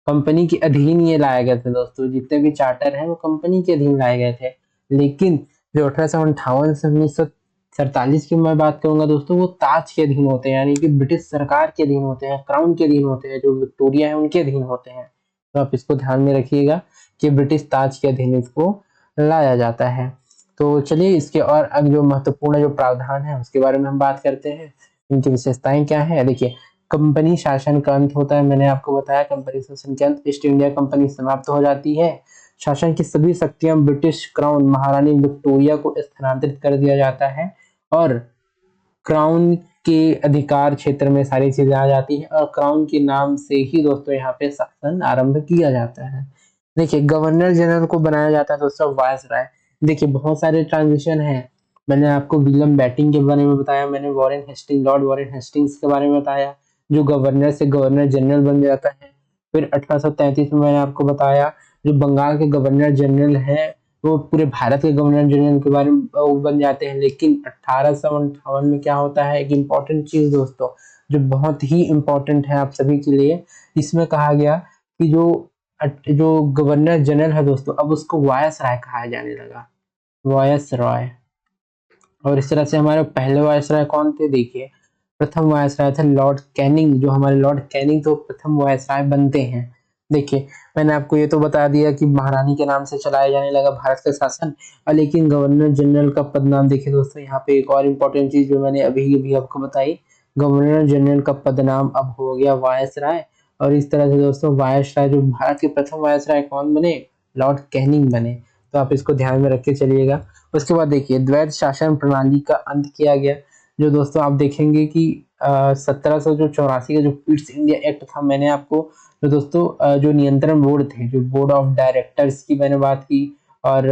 कंपनी के अधीन ये लाए गए थे दोस्तों। जितने भी चार्टर हैं वो कंपनी के अधीन लाए गए थे। लेकिन जो 1858 से 1947 की मैं बात करूंगा दोस्तों, वो ताज के अधीन होते हैं, यानी कि ब्रिटिश सरकार के अधीन होते हैं, क्राउन के अधीन होते हैं, जो विक्टोरिया है उनके अधीन होते हैं। तो आप इसको ध्यान में रखिएगा कि ब्रिटिश ताज के अधीन इसको लाया जाता है। तो चलिए इसके और अब जो महत्वपूर्ण जो प्रावधान है उसके बारे में हम बात करते हैं। इनकी विशेषताएं क्या है? देखिए, कंपनी शासन का अंत होता है। मैंने आपको बताया कंपनी शासन के अंत ईस्ट इंडिया कंपनी समाप्त हो जाती है। शासन की सभी शक्तियां ब्रिटिश क्राउन महारानी विक्टोरिया को स्थानांतरित कर दिया जाता है और क्राउन के अधिकार क्षेत्र में सारी चीजें आ जाती है और क्राउन के नाम से ही दोस्तों यहाँ पे शासन आरंभ किया जाता है। देखिए, गवर्नर जनरल को बनाया जाता है दोस्तों वायसराय। देखिए, बहुत सारे ट्रांजिशन है। मैंने आपको विलियम बैटिंग के बारे में बताया, मैंने Warren Hasting Lord Warren Hastings के बारे में बताया जो गवर्नर से गवर्नर जनरल बन जाता है। फिर 1833 में मैंने आपको बताया जो बंगाल के गवर्नर जनरल हैं वो पूरे भारत के गवर्नर जनरल के बारे में वो बन जाते हैं। लेकिन 1858 में क्या होता है, एक इम्पॉर्टेंट चीज दोस्तों जो बहुत ही इम्पोर्टेंट है आप सभी के लिए, इसमें कहा गया कि जो गवर्नर जनरल है दोस्तों अब उसको वायसराय कहा जाने लगा, वायसराय। और इस तरह से हमारे पहले वायसराय कौन थे, देखिए प्रथम वायसराय थे लॉर्ड कैनिंग। जो हमारे लॉर्ड कैनिंग तो प्रथम वायसराय बनते हैं। देखिए मैंने आपको ये तो बता दिया कि महारानी के नाम से चलाया जाने लगा भारत का शासन, और लेकिन गवर्नर जनरल का पद नाम देखिए दोस्तों, यहाँ पे एक और इम्पोर्टेंट चीज जो मैंने अभी अभी आपको बताई, गवर्नर जनरल का पद नाम अब हो गया वायसराय। और इस तरह से दोस्तों वायसराय जो भारत के प्रथम वायसराय कौन बने, लॉर्ड कैनिंग बने। तो आप इसको ध्यान में रख के चलिएगा। उसके बाद देखिए द्वैध शासन प्रणाली का अंत किया गया। जो दोस्तों आप देखेंगे कि 1784 का जो क्विट्स इंडिया एक्ट था, मैंने आपको तो दोस्तों जो नियंत्रण बोर्ड थे, जो बोर्ड ऑफ डायरेक्टर्स की मैंने बात की और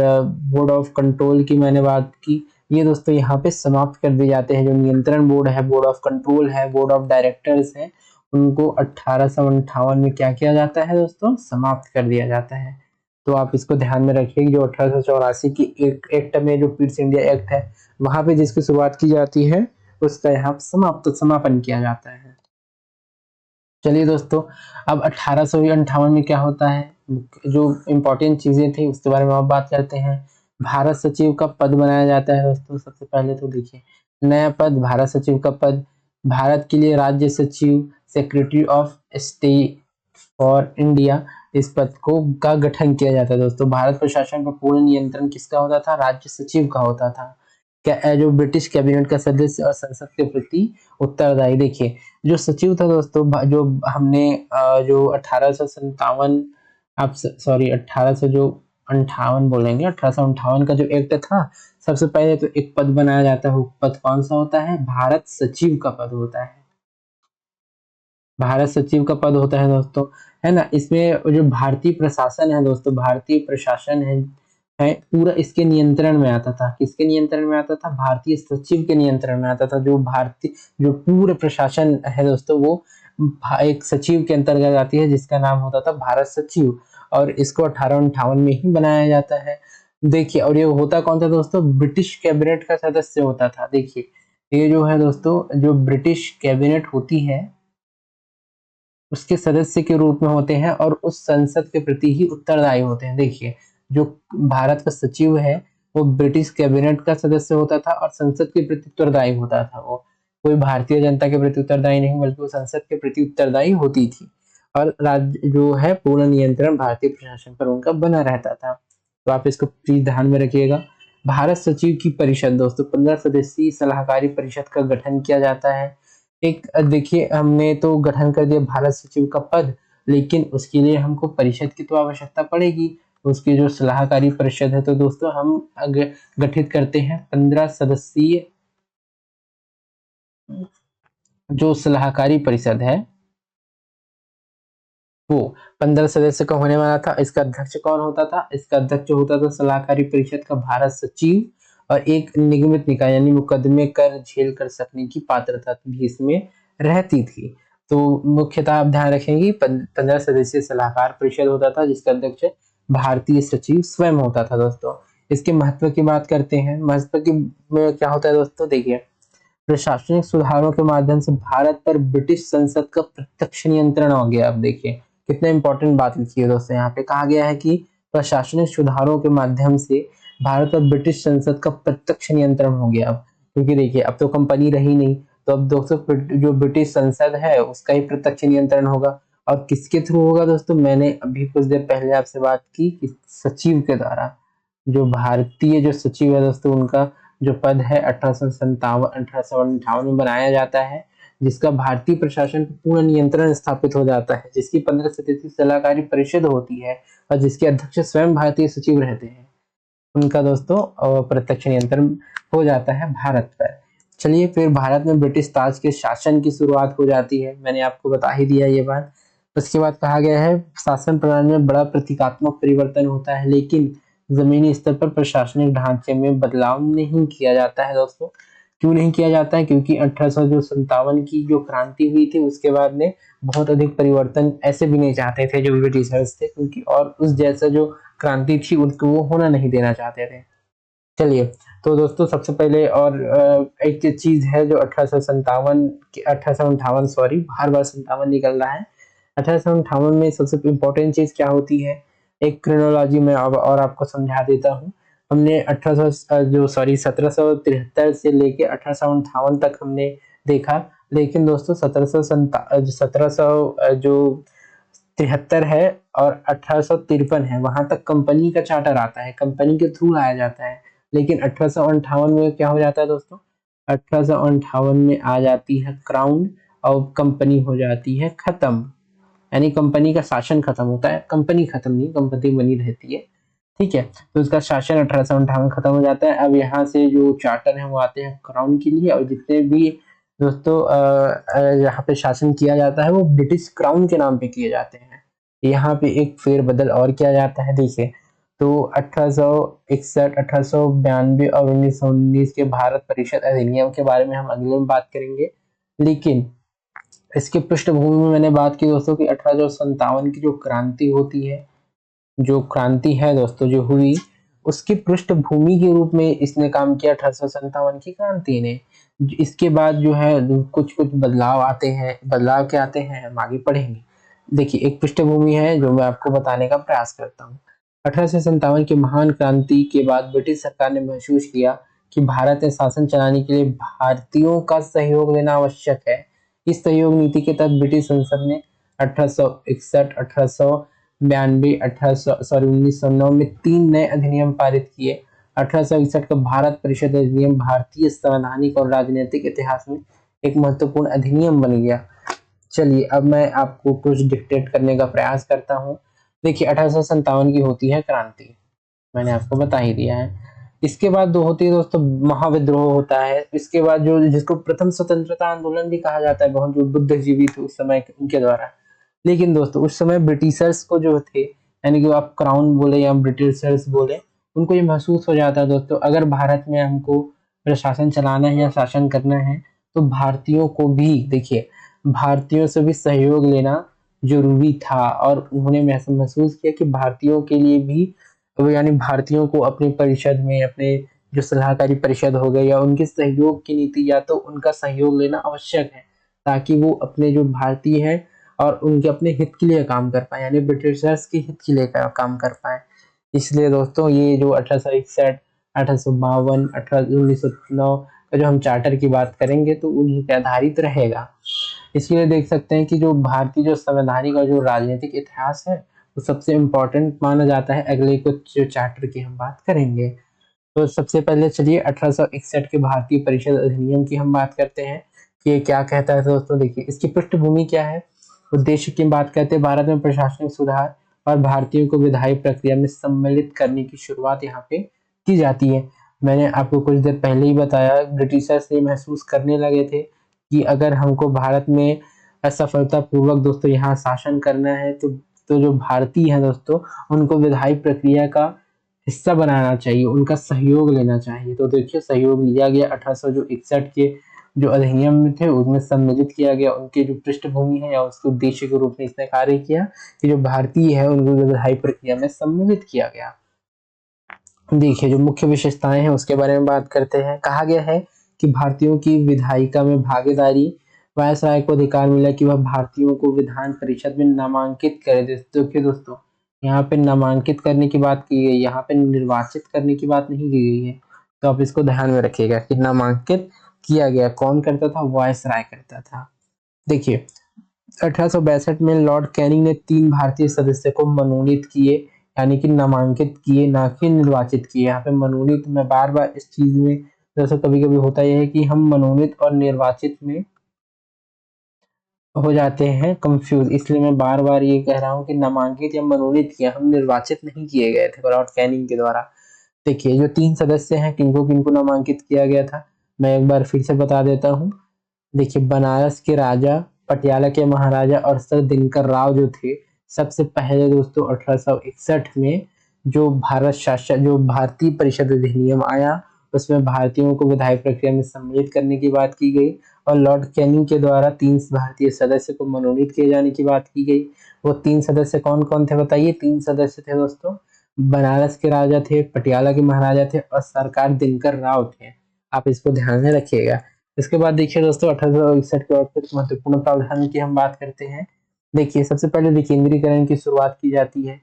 बोर्ड ऑफ कंट्रोल की मैंने बात की, ये दोस्तों यहाँ पे समाप्त कर दिए जाते हैं। जो नियंत्रण बोर्ड है, बोर्ड ऑफ कंट्रोल है, बोर्ड ऑफ डायरेक्टर्स है, उनको 1858 में क्या किया जाता है दोस्तों, समाप्त कर दिया जाता है। तो आप इसको ध्यान में रखिए। जो 1884 की एक्ट में जो क्विट्स इंडिया एक्ट है, वहां पे जिसकी शुरुआत की जाती है उसका यहाँ समापन किया जाता है। चलिए दोस्तों अब 1858 में क्या होता है, जो इम्पोर्टेंट चीजें थी उसके बारे में आप बात करते हैं। भारत सचिव का पद बनाया जाता है दोस्तों। सबसे पहले तो देखिए नया पद, भारत सचिव का पद, भारत के लिए राज्य सचिव, secretary of state for India, इस पद को का गठन किया जाता है दोस्तों। भारत प्रशासन का पूर्ण नियंत्रण किसका होता था, राज्य सचिव का होता था। क्या जो ब्रिटिश कैबिनेट का सदस्य और संसद के प्रति उत्तरदायी। देखिए जो सचिव था दोस्तों, जो हमने जो 1857, आप सॉरी 1800 जो अंठावन बोलेंगे, 1858 का जो एक्ट था, सबसे पहले तो एक पद बनाया जाता है। वो पद कौन सा होता है, भारत सचिव का पद होता है। भारत सचिव का पद होता है दोस्तों, है ना। इसमें जो भारतीय प्रशासन है दोस्तों, भारतीय प्रशासन है पूरा इसके नियंत्रण में आता था। किसके नियंत्रण में आता था, भारतीय सचिव के नियंत्रण में आता था। जो भारतीय जो पूरे प्रशासन है दोस्तों वो एक सचिव के अंतर्गत आती है, जिसका नाम होता था भारत सचिव। और इसको 1858 में ही बनाया जाता है। देखिए और ये होता कौन था दोस्तों, ब्रिटिश कैबिनेट का सदस्य होता था। देखिए ये जो है दोस्तों, जो ब्रिटिश कैबिनेट होती है उसके सदस्य के रूप में होते हैं और उस संसद के प्रति ही उत्तरदायी होते हैं। देखिए जो भारत का सचिव है वो ब्रिटिश कैबिनेट का सदस्य होता था और संसद के प्रति उत्तरदायी होता था। वो कोई भारतीय जनता के प्रति उत्तरदायी नहीं, बल्कि वो संसद के प्रति उत्तरदायी होती थी। और राज्य जो है पूर्ण नियंत्रण भारतीय प्रशासन पर उनका बना रहता था। तो आप इसको प्लीज ध्यान में रखिएगा। भारत सचिव की परिषद दोस्तों, 15 सदस्यीय सलाहकारी परिषद का गठन किया जाता है। एक देखिए हमने तो गठन कर दिया भारत सचिव का पद, लेकिन उसके लिए हमको परिषद की तो आवश्यकता पड़ेगी। उसकी जो सलाहकारी परिषद है तो दोस्तों हम गठित करते हैं 15 सदस्यीय जो सलाहकारी परिषद है, वो 15 सदस्य का होने वाला था। इसका अध्यक्ष कौन होता था, इसका अध्यक्ष होता था सलाहकारी परिषद का भारत सचिव, और एक निगमित निकाय यानी मुकदमे कर झेल कर सकने की पात्रता भी इसमें रहती थी। तो मुख्यतः आप ध्यान रखेंगे 15 सदस्यीय सलाहकार परिषद होता था, जिसका अध्यक्ष भारतीय सचिव स्वयं होता था दोस्तों। इसके महत्व की बात करते हैं। महत्व की में क्या होता है दोस्तों, देखिए प्रशासनिक सुधारों के माध्यम से भारत पर ब्रिटिश संसद का प्रत्यक्ष नियंत्रण हो गया। अब देखिए कितना इंपॉर्टेंट बात लिखी है दोस्तों, यहाँ पे कहा गया है कि प्रशासनिक सुधारों के माध्यम से भारत पर ब्रिटिश संसद का प्रत्यक्ष नियंत्रण हो गया। अब क्योंकि देखिए अब तो कंपनी रही नहीं, तो अब दोस्तों जो ब्रिटिश संसद है उसका ही प्रत्यक्ष नियंत्रण होगा। और किसके थ्रू होगा दोस्तों, मैंने अभी कुछ देर पहले आपसे बात की कि सचिव के द्वारा। जो भारतीय जो सचिव है दोस्तों, उनका जो पद है 1857 में बनाया जाता है, जिसका भारतीय प्रशासन पर पूर्ण नियंत्रण स्थापित हो जाता है, जिसकी 15 सदस्यीय सलाहकारी परिषद होती है और जिसके अध्यक्ष स्वयं भारतीय सचिव रहते हैं। उनका दोस्तों प्रत्यक्ष नियंत्रण हो जाता है भारत पर। चलिए फिर भारत में ब्रिटिश ताज के शासन की शुरुआत हो जाती है, मैंने आपको बता ही दिया ये बात। उसके बाद कहा गया है शासन प्रणाली में बड़ा प्रतीकात्मक परिवर्तन होता है, लेकिन जमीनी स्तर पर प्रशासनिक ढांचे में बदलाव नहीं किया जाता है दोस्तों। क्यों नहीं किया जाता है? क्योंकि 1857 की जो क्रांति हुई थी उसके बाद में बहुत अधिक परिवर्तन ऐसे भी नहीं चाहते थे जो ब्रिटिशर्स थे, क्योंकि और उस जैसा जो क्रांति थी उनको वो होना नहीं देना चाहते थे। चलिए, तो दोस्तों सबसे पहले और एक चीज है जो 1858 सॉरी, बार बार 57 निकल रहा है। 1858 में सबसे इम्पोर्टेंट चीज क्या होती है, एक क्रोनोलॉजी में अब और आपको समझा देता हूँ। हमने 1800 जो सॉरी 1773 से लेके 1858 तक हमने देखा, लेकिन दोस्तों 1700 जो 73 है और 1853 है, वहां तक कंपनी का चार्टर आता है, कंपनी के थ्रू लाया जाता है। लेकिन 1858 में क्या हो जाता है दोस्तों, 1858 में आ जाती है क्राउन और कंपनी हो जाती है खत्म, यानी कंपनी का शासन खत्म होता है, कंपनी खत्म नहीं, कंपनी बनी रहती है। ठीक है, तो उसका शासन 1858 खत्म हो जाता है। अब यहाँ से जो चार्टर है वो आते हैं क्राउन के लिए, और जितने भी दोस्तों यहाँ पे शासन किया जाता है वो ब्रिटिश क्राउन के नाम पे किए जाते हैं। यहाँ पे एक फेरबदल और किया जाता है, देखिए। तो 1861, 1892 और 1919 के भारत परिषद अधिनियम के बारे में हम अगले में बात करेंगे। लेकिन इसके पृष्ठभूमि में मैंने बात की दोस्तों कि 1857 की जो क्रांति होती है, जो क्रांति है दोस्तों जो हुई, उसकी पृष्ठभूमि के रूप में इसने काम किया 1857 की क्रांति ने। इसके बाद जो है कुछ कुछ बदलाव आते हैं, बदलाव क्या आते हैं हम आगे पढ़ेंगे। देखिए, एक पृष्ठभूमि है जो मैं आपको बताने का प्रयास करता हूँ। 1857 की महान क्रांति के बाद ब्रिटिश सरकार ने महसूस किया कि भारत में शासन चलाने के लिए भारतीयों का सहयोग लेना आवश्यक है। इस सहयोग नीति के तहत ब्रिटिश संसद ने 1861, 1892, 1909 में 3 नए अधिनियम पारित किए। 1861 का भारत परिषद अधिनियम भारतीय संवैधानिक और राजनीतिक इतिहास में एक महत्वपूर्ण अधिनियम बन गया। चलिए, अब मैं आपको कुछ डिक्टेट करने का प्रयास करता हूँ। देखिए, 1857 की होती है क्रांति, मैंने आपको बता ही दिया है। इसके बाद दो होती है दोस्तों महाविद्रोह होता है। इसके बाद जो जिसको प्रथम स्वतंत्रता आंदोलन भी कहा जाता है, बहुत जो बुद्धिजीवी थे उस समय उनके द्वारा। लेकिन दोस्तों उस समय ब्रिटिशर्स को जो थे, यानी कि आप क्राउन बोले या ब्रिटिशर्स बोले, उनको ये महसूस हो जाता है दोस्तों, अगर भारत में हमको प्रशासन चलाना है या शासन करना है तो भारतीयों को भी, देखिए, भारतीयों से भी सहयोग लेना जरूरी था। और उन्होंने महसूस किया कि भारतीयों के लिए भी, तो यानी भारतीयों को अपनी परिषद में, अपने जो सलाहकारी परिषद हो गए या उनके सहयोग की नीति, या तो उनका सहयोग लेना आवश्यक है, ताकि वो अपने जो भारतीय है और उनके अपने हित के लिए काम कर पाए, यानी ब्रिटिशर्स के हित के लिए काम कर पाए। इसलिए दोस्तों ये जो 1861, 1852, 1909 का जो हम चार्टर की बात करेंगे तो उन्हीं पे आधारित रहेगा। इसलिए देख सकते हैं कि जो भारतीय जो संवैधानिक और जो राजनीतिक इतिहास है वो सबसे इम्पोर्टेंट माना जाता है। अगले कुछ जो चार्टर की हम बात करेंगे, तो सबसे पहले चलिए 1861 के भारतीय परिषद अधिनियम की हम बात करते हैं कि ये क्या कहता है। दोस्तों देखिए, इसकी पृष्ठभूमि क्या है, उद्देश्य की बात करते हैं। भारत में प्रशासनिक सुधार और भारतीयों को विधायी प्रक्रिया में सम्मिलित करने की शुरुआत यहाँ पे की जाती है। मैंने आपको कुछ देर पहले ही बताया, ब्रिटिशर्स ये महसूस करने लगे थे कि अगर हमको भारत में असफलता पूर्वक दोस्तों यहाँ शासन करना है तो जो भारतीय है दोस्तों उनको विधायी प्रक्रिया का हिस्सा बनाना चाहिए, उनका सहयोग लेना चाहिए। तो देखिए, सहयोग लिया गया 1861 के जो अधिनियम में थे उसमें सम्मिलित किया गया। उनके जो पृष्ठभूमि है या उसके उद्देश्य के रूप में इसने कार्य किया कि जो भारतीय है उनको विधायी प्रक्रिया में सम्मिलित किया गया। देखिए, जो मुख्य विशेषताएं हैं उसके बारे में बात करते हैं। कहा गया है कि भारतीयों की विधायिका में भागीदारी, वायसराय को अधिकार मिला कि वह भारतीयों को विधान परिषद में नामांकित करे। देखिए दोस्तों, यहाँ पे नामांकित करने की बात की गई, यहाँ पे निर्वाचित करने की बात नहीं की गई है, तो आप इसको ध्यान में रखिएगा कि नामांकित किया गया। कौन करता था? वायसराय करता था। देखिए, 1862 में लॉर्ड कैनिंग ने 3 भारतीय सदस्य को मनोनीत किए, यानी कि नामांकित किए, ना कि निर्वाचित किए। यहाँ पे मनोनीत, मैं बार बार इस चीज में, जैसे कभी कभी होता यह है कि हम मनोनीत और निर्वाचित में हो जाते हैं कंफ्यूज, इसलिए मैं बार बार ये कह रहा हूँ कि नामांकित या मनोनीत किया, हम निर्वाचित नहीं किए गए थे लॉर्ड कैनिंग के द्वारा। देखिए, जो 3 सदस्य हैं किनको किनको नामांकित किया गया था, मैं एक बार फिर से बता देता हूँ। देखिए, बनारस के राजा, पटियाला के महाराजा और सर दिनकर राव जो थे, सबसे पहले दोस्तों 1861 में जो भारत शासन, जो भारतीय परिषद अधिनियम आया उसमें भारतीयों को विधायी प्रक्रिया में सम्मिलित करने की बात की गई और लॉर्ड कैनिंग के द्वारा 3 भारतीय सदस्य को मनोनीत किए जाने की बात की गई। वो 3 सदस्य कौन-कौन थे बताइए? 3 सदस्य थे दोस्तों, बनारस के राजा थे, पटियाला के महाराजा थे और सरकार दिनकर राव थे। आप इसको ध्यान में रखिएगा। इसके बाद देखिए दोस्तों 1861 के बाद कुछ महत्वपूर्ण प्रावधान की हम बात करते हैं। देखिए सबसे पहले विकेंद्रीकरण की शुरुआत की जाती है।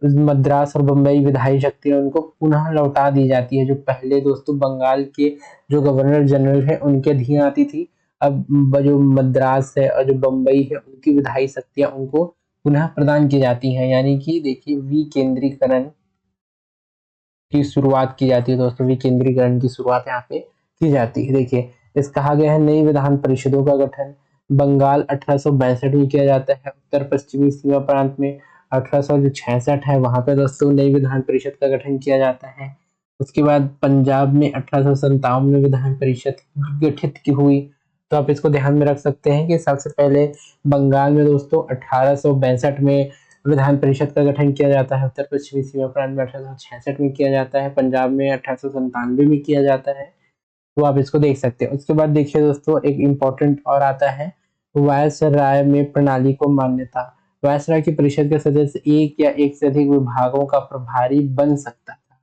मद्रास और बम्बई विधायी शक्ति उनको पुनः लौटा दी जाती है। जो पहले दोस्तों बंगाल के जो गवर्नर जनरल है उनके अधीन आती थी, अब जो मद्रास है और जो बम्बई है उनकी विधायी शक्तियां उनको पुनः प्रदान की जाती हैं। यानी कि देखिए विकेंद्रीकरण की शुरुआत की जाती है दोस्तों, विकेंद्रीकरण की शुरुआत यहाँ पे की जाती है। देखिए इस कहा गया है नई विधान परिषदों का गठन बंगाल 1862 में किया जाता है। उत्तर पश्चिमी सीमा प्रांत में 1866 है, वहां पे दोस्तों नई विधान परिषद का गठन किया जाता है। उसके बाद पंजाब में 1857 में विधान परिषद गठित की हुई। तो आप इसको ध्यान में रख सकते हैं कि सबसे पहले बंगाल में दोस्तों 1862 में विधान परिषद का गठन किया जाता है। उत्तर पश्चिमी सीमा प्रांत में 1866 में किया जाता है, पंजाब में 1897 में किया जाता है। तो आप इसको देख सकते हैं। उसके बाद देखिए दोस्तों एक इम्पोर्टेंट और आता है वायसराय में प्रणाली को मान्यता। वायसराय की परिषद के सदस्य एक या एक से अधिक विभागों का प्रभारी बन सकता था।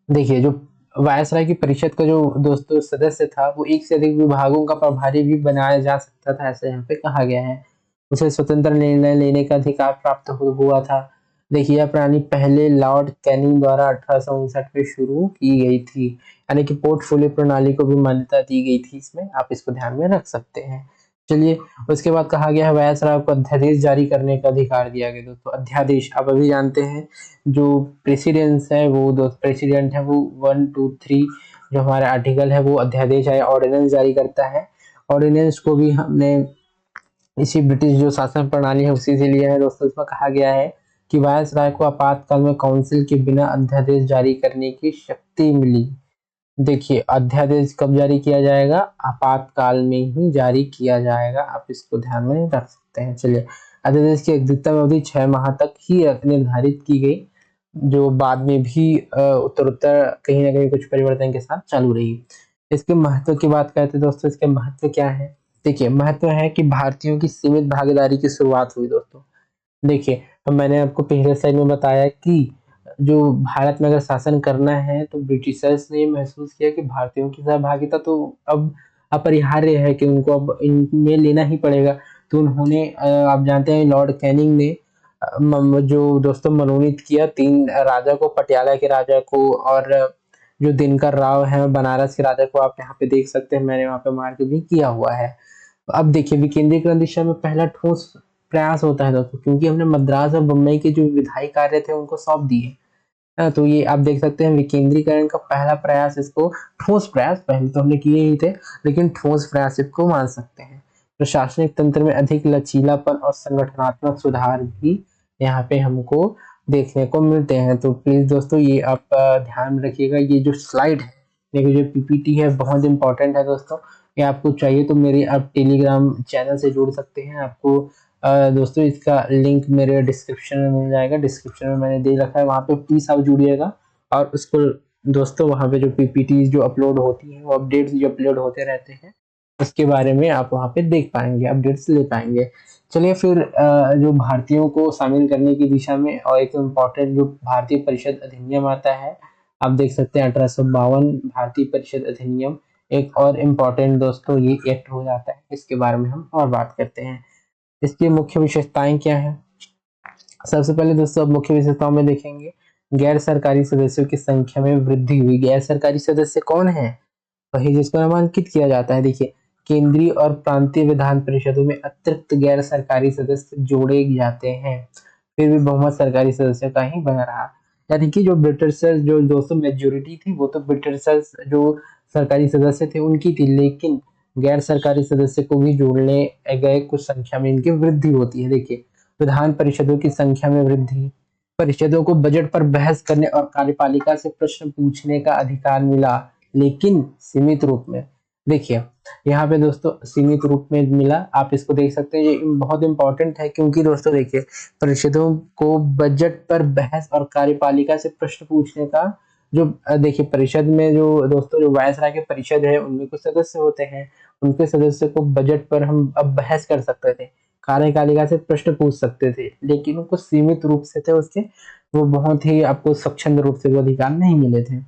देखिए जो वायसराय की परिषद का जो दोस्तों सदस्य था वो एक से अधिक विभागों का प्रभारी भी बनाया जा सकता था, ऐसे यहाँ पे कहा गया है। उसे स्वतंत्र निर्णय लेने का अधिकार प्राप्त हुआ था। देखिए यह प्रणाली पहले लॉर्ड कैनिंग द्वारा 1859 में शुरू की गई थी, यानी कि पोर्टफोलियो प्रणाली को भी मान्यता दी गई थी इसमें, आप इसको ध्यान में रख सकते हैं। चलिए उसके बाद कहा गया है वायसराय को अध्यादेश जारी करने का अधिकार दिया गया। दोस्तों अध्यादेश आप अभी जानते हैं जो प्रेसिडेंस है वो प्रेसिडेंट है वो 1 2 3 जो हमारा आर्टिकल है वो अध्यादेश है ऑर्डिनेंस जारी करता है। ऑर्डिनेंस को भी हमने इसी ब्रिटिश जो शासन प्रणाली है उसी से लिया है दोस्तों। इसमें कहा गया है कि वायसराय को आपातकाल में काउंसिल के बिना अध्यादेश जारी करने की शक्ति मिली। देखिए अध्यादेश कब जारी किया जाएगा? आपातकाल में ही जारी किया जाएगा, आप इसको ध्यान में रख सकते हैं। चलिए अध्यादेश की अधिकतम अवधि 6 माह तक ही निर्धारित की गई, जो बाद में भी उत्तर कहीं ना कहीं कुछ परिवर्तन के साथ चालू रही। इसके महत्व की बात करते हैं दोस्तों, इसके महत्व क्या है? देखिए महत्व है कि भारतीयों की सीमित भागीदारी की शुरुआत हुई दोस्तों। देखिए तो मैंने आपको पहले स्लाइड में बताया कि जो भारत में अगर शासन करना है तो ब्रिटिशर्स ने महसूस किया कि भारतीयों की सहभागिता तो अब अपरिहार्य है, कि उनको अब इनमें लेना ही पड़ेगा। तो उन्होंने आप जानते हैं लॉर्ड कैनिंग ने जो दोस्तों मनोनीत किया 3 राजा को, पटियाला के राजा को और जो दिनकर राव है बनारस के राजा को, आप यहाँ पे देख सकते हैं मैंने वहां पे मार्क भी किया हुआ है। अब देखिए विकेंद्रीकरण दिशा में पहला ठोस प्रयास होता है दोस्तों, क्योंकि हमने मद्रास और बम्बई के जो विधायी कार्य थे उनको सौंप दिए। तो ये आप देख सकते हैं विकेंद्रीकरण का पहला प्रयास, इसको ठोस प्रयास, पहले तो हमने किए ही थे लेकिन ठोस प्रयास इसको मान सकते हैं। प्रशासनिक तंत्र में अधिक लचीलापन और संगठनात्मक सुधार भी यहाँ पे हमको देखने को मिलते हैं। तो प्लीज दोस्तों ये आप ध्यान में रखिएगा। ये जो स्लाइड है, देखिए जो पीपीटी है बहुत इंपॉर्टेंट है दोस्तों। ये आपको चाहिए तो मेरे आप टेलीग्राम चैनल से जुड़ सकते हैं। आपको दोस्तों इसका लिंक मेरे डिस्क्रिप्शन में मिल जाएगा, डिस्क्रिप्शन में मैंने दे रखा है, वहाँ पे प्लीज आप जुड़िएगा। और उसको दोस्तों वहाँ पे जो पीपीटी जो अपलोड होती है वो अपडेट्स जो अपलोड होते रहते हैं उसके बारे में आप वहाँ पे देख पाएंगे, अपडेट्स ले पाएंगे। चलिए फिर जो भारतीयों को शामिल करने की दिशा में और एक इम्पोर्टेंट जो भारतीय परिषद अधिनियम आता है, आप देख सकते हैं 1852 भारतीय परिषद अधिनियम एक और इम्पोर्टेंट दोस्तों ये एक्ट हो जाता है। इसके बारे में हम और बात करते हैं। इसकी मुख्य विशेषताएं क्या है? सबसे पहले दोस्तों अब मुख्य विशेषताओं में देखेंगे गैर सरकारी सदस्यों की संख्या में वृद्धि हुई। गैर सरकारी सदस्य कौन है? वही जिसको नामांकित किया जाता है। देखिए केंद्रीय और प्रांतीय विधान परिषदों में अतिरिक्त गैर सरकारी सदस्य जोड़े जाते हैं, फिर भी बहुमत सरकारी सदस्यों का ही बना रहा। यानी कि जो ब्रिटिशर्स जो दोस्तों मेजोरिटी थी वो तो ब्रिटिशर्स जो सरकारी सदस्य थे उनकी थी, लेकिन गैर सरकारी सदस्य को भी जोड़ने गए कुछ संख्या में इनकी वृद्धि होती है। देखिए विधान परिषदों की संख्या में वृद्धि, परिषदों को बजट पर बहस करने और कार्यपालिका से प्रश्न पूछने का अधिकार मिला, लेकिन सीमित रूप में। देखिए यहाँ पे दोस्तों सीमित रूप में मिला, आप इसको देख सकते हैं। ये बहुत इंपॉर्टेंट है क्योंकि दोस्तों देखिए परिषदों को बजट पर बहस और कार्यपालिका से प्रश्न पूछने का जो देखिए परिषद में जो दोस्तों जो वायसराय के परिषद है उनमें कुछ सदस्य होते हैं, उनके सदस्य को बजट पर हम अब बहस कर सकते थे, कार्यपालिका से प्रश्न पूछ सकते थे, लेकिन उनको सीमित रूप से थे उसके, वो बहुत ही आपको स्वच्छंद रूप से वो अधिकार नहीं मिले थे।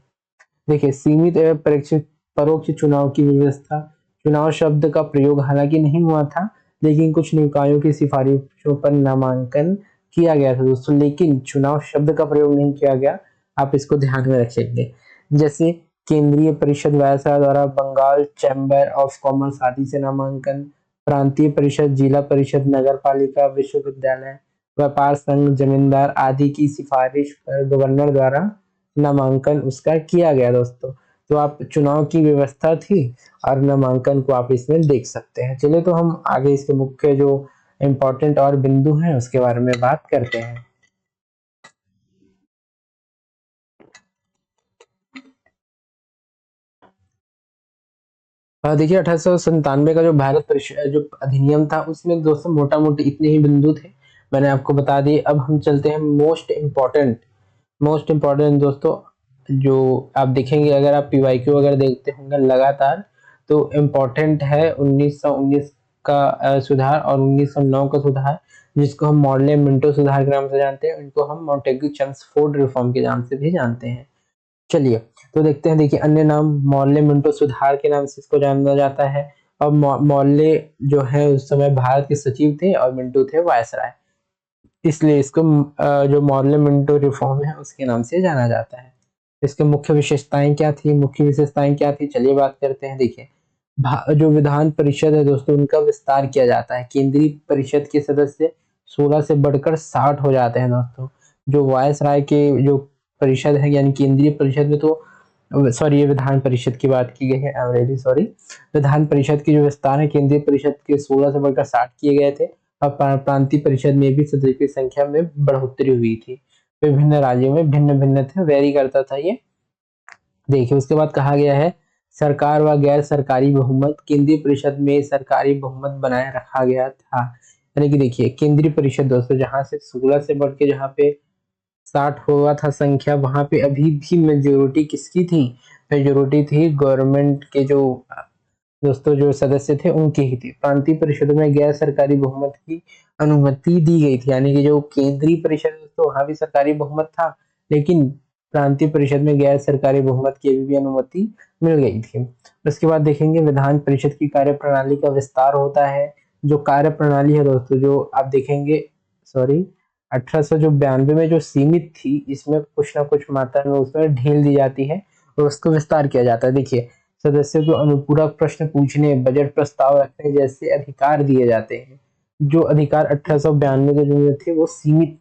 देखिए सीमित एवं परीक्षित परोक्ष चुनाव की व्यवस्था, चुनाव शब्द का प्रयोग हालांकि नहीं हुआ था, लेकिन कुछ निकायों की सिफारिशों पर नामांकन किया गया था दोस्तों, लेकिन चुनाव शब्द का प्रयोग नहीं किया गया, आप इसको ध्यान में रखेंगे। जैसे केंद्रीय परिषद वायसराय द्वारा बंगाल चैम्बर ऑफ कॉमर्स आदि से नामांकन, प्रांतीय परिषद, जिला परिषद, नगर पालिका, विश्वविद्यालय, व्यापार संघ, जमींदार आदि की सिफारिश पर गवर्नर द्वारा नामांकन उसका किया गया दोस्तों। तो आप चुनाव की व्यवस्था थी और नामांकन को आप इसमें देख सकते हैं। चलिए तो हम आगे इसके मुख्य जो इम्पोर्टेंट और बिंदु हैं उसके बारे में बात करते हैं। देखिए 1897 का जो भारत परिषद जो अधिनियम था उसमें दोस्तों मोटा मोटी इतने ही बिंदु थे, मैंने आपको बता दिए। अब हम चलते हैं मोस्ट इम्पोर्टेंट दोस्तों, जो आप देखेंगे अगर आप पीवाईक्यू अगर देखते होंगे लगातार, तो इम्पोर्टेंट है 1919 का सुधार और 1909 का सुधार, जिसको हम मॉर्ले मिंटो सुधार के नाम से जानते हैं, इनको हम मॉन्टेग्यू चेम्सफोर्ड रिफॉर्म के नाम से भी जानते हैं। चलिए तो देखते हैं, देखिए अन्य नाम मॉर्ले मिंटो सुधार के नाम से इसको जाना जाता है। और मॉर्ले जो है उस समय भारत के सचिव थे और मिंटो थे वायसराय, इसलिए इसको जो मॉर्ले मिंटो रिफॉर्म है उसके नाम से जाना जाता है। इसके मुख्य विशेषताएं क्या थी, चलिए बात करते हैं। देखिए जो विधान परिषद है दोस्तों उनका विस्तार किया जाता है, केंद्रीय परिषद के सदस्य 16 से बढ़कर 60 हो जाते हैं दोस्तों। जो वायसराय के जो परिषद है यानी केंद्रीय परिषद में, तो सॉरी ये विधान परिषद की बात की गई है, I am really sorry. Vidhan Parishad की जो विस्तार है केंद्रीय परिषद के 16 से बढ़कर 60 किए गए थे, और प्रांतीय परिषद में भी सदस्य की संख्या में बढ़ोतरी हुई थी। विभिन्न राज्यों में भिन्न भिन्न थे, वेरी करता था ये। देखिए उसके बाद कहा गया है सरकार व गैर सरकारी बहुमत, केंद्रीय परिषद में सरकारी बहुमत बनाए रखा गया था। यानी कि देखिए केंद्रीय परिषद दोस्तों जहां से 16 से बढ़ के जहाँ पे 60 हुआ था संख्या, वहां पे अभी भी मेजोरिटी किसकी थी, मेजोरिटी थी गवर्नमेंट के जो दोस्तों जो सदस्य थे उनकी ही थी। प्रांतीय परिषदों में गैर सरकारी बहुमत की अनुमति दी गई थी, यानी कि जो केंद्रीय परिषद है दोस्तों वहां भी सरकारी बहुमत था, लेकिन प्रांतीय परिषद में गैर सरकारी बहुमत की भी अनुमति मिल गई थी। उसके बाद देखेंगे विधान परिषद की कार्य प्रणाली का विस्तार होता है। जो कार्य प्रणाली है दोस्तों जो आप देखेंगे, सॉरी 1892 में जो सीमित थी, इसमें कुछ ना कुछ मात्रा में उसमें ढील दी जाती है और उसको विस्तार किया जाता है। देखिए सदस्यों को अनुपूरक प्रश्न पूछने, बजट प्रस्ताव रखने जैसे अधिकार दिए जाते हैं। जो अधिकार 1892 के जो थे वो सीमित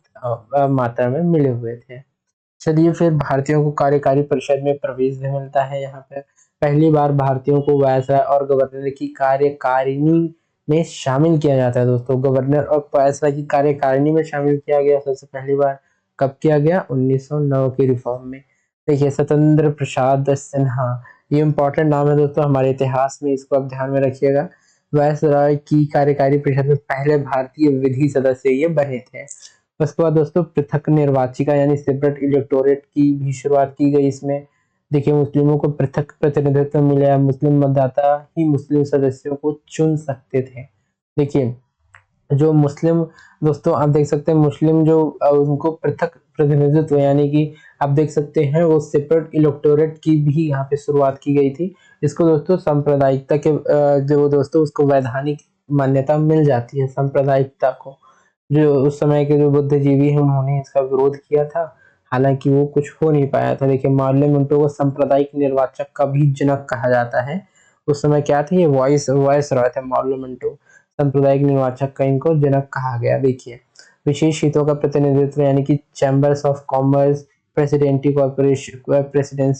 मात्रा में मिले हुए थे। चलिए फिर भारतीयों को कार्यकारी परिषद में प्रवेश भी मिलता है। यहाँ पे पहली बार भारतीयों को वायसराय और गवर्नर की कार्यकारिणी में शामिल किया जाता है दोस्तों। गवर्नर और वायसराय की कार्यकारिणी में शामिल किया गया सबसे पहली बार, कब किया गया, 1909 की रिफॉर्म में। देखिए सत्येंद्र प्रसाद सिन्हा, ये इंपॉर्टेंट नाम है दोस्तों हमारे इतिहास में, इसको आप ध्यान में रखिएगा। वायसराय की कार्यकारी परिषद में पहले भारतीय विधि सदस्य ये बने थे। उसके बाद दोस्तों पृथक निर्वाचिका यानी सेपरेट इलेक्टोरेट की भी शुरुआत की गई इसमें। देखिए मुस्लिमों को पृथक प्रतिनिधित्व मिला, मुस्लिम मतदाता ही मुस्लिम सदस्यों को चुन सकते थे। देखिए जो मुस्लिम दोस्तों आप देख सकते हैं, मुस्लिम जो उनको पृथक प्रतिनिधित्व यानी कि आप देख सकते हैं वो सेपरेट इलेक्टोरेट की भी यहाँ पे शुरुआत की गई थी। इसको दोस्तों सांप्रदायिकता के जो दोस्तों उसको वैधानिक मान्यता मिल जाती है सांप्रदायिकता को। जो उस समय के जो बुद्धिजीवी हैं उन्होंने इसका विरोध किया था, हालांकि वो कुछ हो नहीं पाया था। देखिए मार्ले मिंटो को सांप्रदायिक निर्वाचक का भी जनक कहा जाता है। उस समय क्या थे, ये वॉइस रॉय थे मार्ले मिंटो, सांप्रदायिक निर्वाचक का इनको जनक कहा गया। देखिए विशेष हितों का प्रतिनिधित्व यानी कि chambers of commerce, presidency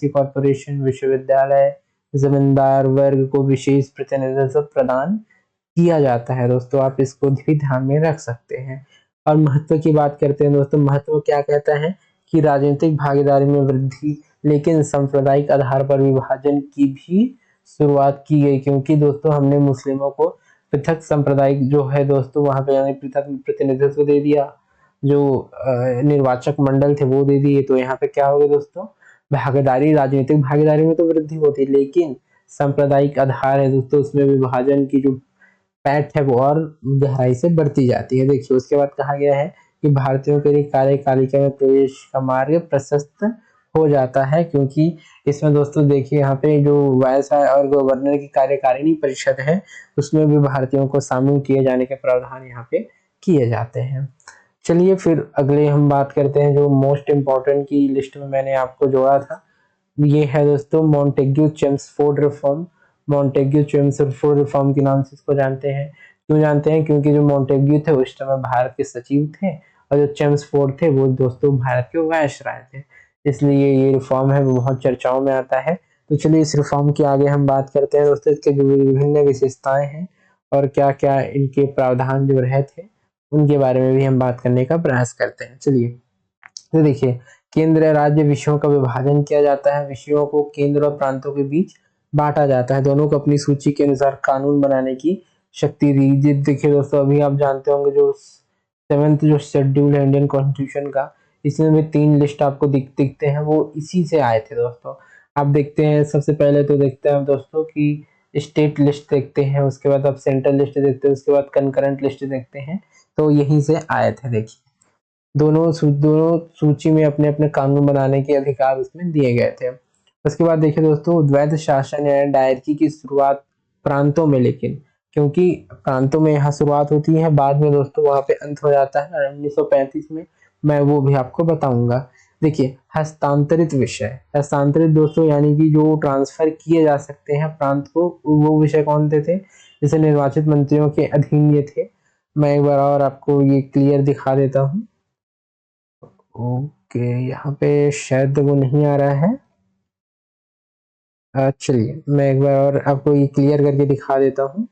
corporation, विश्वविद्यालय, जमींदार वर्ग को विशेष प्रतिनिधित्व प्रदान किया जाता है दोस्तों, आप इसको भी ध्यान में रख सकते हैं। और महत्व की बात करते हैं दोस्तों, महत्व क्या कहता है कि राजनीतिक भागीदारी में वृद्धि, लेकिन सांप्रदायिक आधार पर विभाजन की भी शुरुआत की गई, क्योंकि दोस्तों हमने मुस्लिमों को पृथक सांप्रदायिक जो है दोस्तों वहां पे यानी पृथक प्रतिनिधित्व दे दिया, जो निर्वाचक मंडल थे वो दे दिए, तो यहाँ पे क्या हो गया दोस्तों, भागीदारी, राजनीतिक भागीदारी में तो वृद्धि होती है, लेकिन सांप्रदायिक आधार है दोस्तों उसमें विभाजन की जो पैठ है वो और गहराई से बढ़ती जाती है। देखिए उसके बाद कहा गया है कि भारतीयों के लिए कार्यपालिका में प्रवेश का मार्ग प्रशस्त हो जाता है, क्योंकि इसमें दोस्तों देखिए यहाँ पे जो वायसराय और गवर्नर की कार्यकारिणी परिषद है उसमें भी भारतीयों को शामिल किए जाने के प्रावधान यहाँ पे किए जाते हैं। चलिए फिर अगले हम बात करते हैं जो मोस्ट इम्पोर्टेंट की लिस्ट में मैंने आपको जोड़ा था, ये है दोस्तों Montagu Chelmsford reform. Montagu Chelmsford reform के नाम से इसको जानते हैं। क्यों जानते हैं? क्योंकि जो मॉन्टेग्यू थे उस समय भारत के सचिव थे और जो चेम्सफोर्ड थे वो दोस्तों भारत के वायसराय थे, इसलिए ये रिफॉर्म है वो बहुत चर्चाओं में आता है। तो चलिए इस रिफॉर्म के आगे हम बात करते हैं दोस्तों, इसके जो विभिन्न विशेषताएं हैं और क्या क्या इनके प्रावधान जो रहे थे उनके बारे में भी हम बात करने का प्रयास करते हैं। चलिए तो देखिए केंद्र राज्य विषयों का विभाजन किया जाता है, विषयों को केंद्र और प्रांतों के बीच बांटा जाता है, दोनों को अपनी सूची के अनुसार कानून बनाने की शक्ति दी। देखिए दोस्तों अभी आप जानते होंगे जो 7th जो शेड्यूल है इंडियन कॉन्स्टिट्यूशन का, इसमें भी 3 लिस्ट आपको दिखते हैं, वो इसी से आए थे दोस्तों। आप देखते हैं सबसे पहले तो देखते हैं दोस्तों कि स्टेट लिस्ट देखते हैं, उसके बाद आप सेंट्रल लिस्ट देखते हैं, उसके बाद कंकरेंट लिस्ट देखते हैं, तो यहीं से आए थे। देखिए दोनों सूची में अपने अपने कानून बनाने के अधिकार उसमें दिए गए थे। उसके बाद देखिए दोस्तों द्वैध शासन या डायरकी की शुरुआत प्रांतों में, लेकिन क्योंकि प्रांतों में यहाँ शुरुआत होती है बाद में दोस्तों वहां पे अंत हो जाता है 1935 में, मैं वो भी आपको बताऊंगा। देखिए हस्तांतरित विषय, हस्तांतरित दोस्तों यानी कि जो ट्रांसफर किए जा सकते हैं प्रांत को, वो विषय कौन से थे? जैसे निर्वाचित मंत्रियों के अधीन ये थे। मैं एक बार और आपको ये क्लियर दिखा देता हूँ। ओके यहाँ पे शायद वो नहीं आ रहा है, चलिए मैं एक बार और आपको ये क्लियर करके दिखा देता हूँ।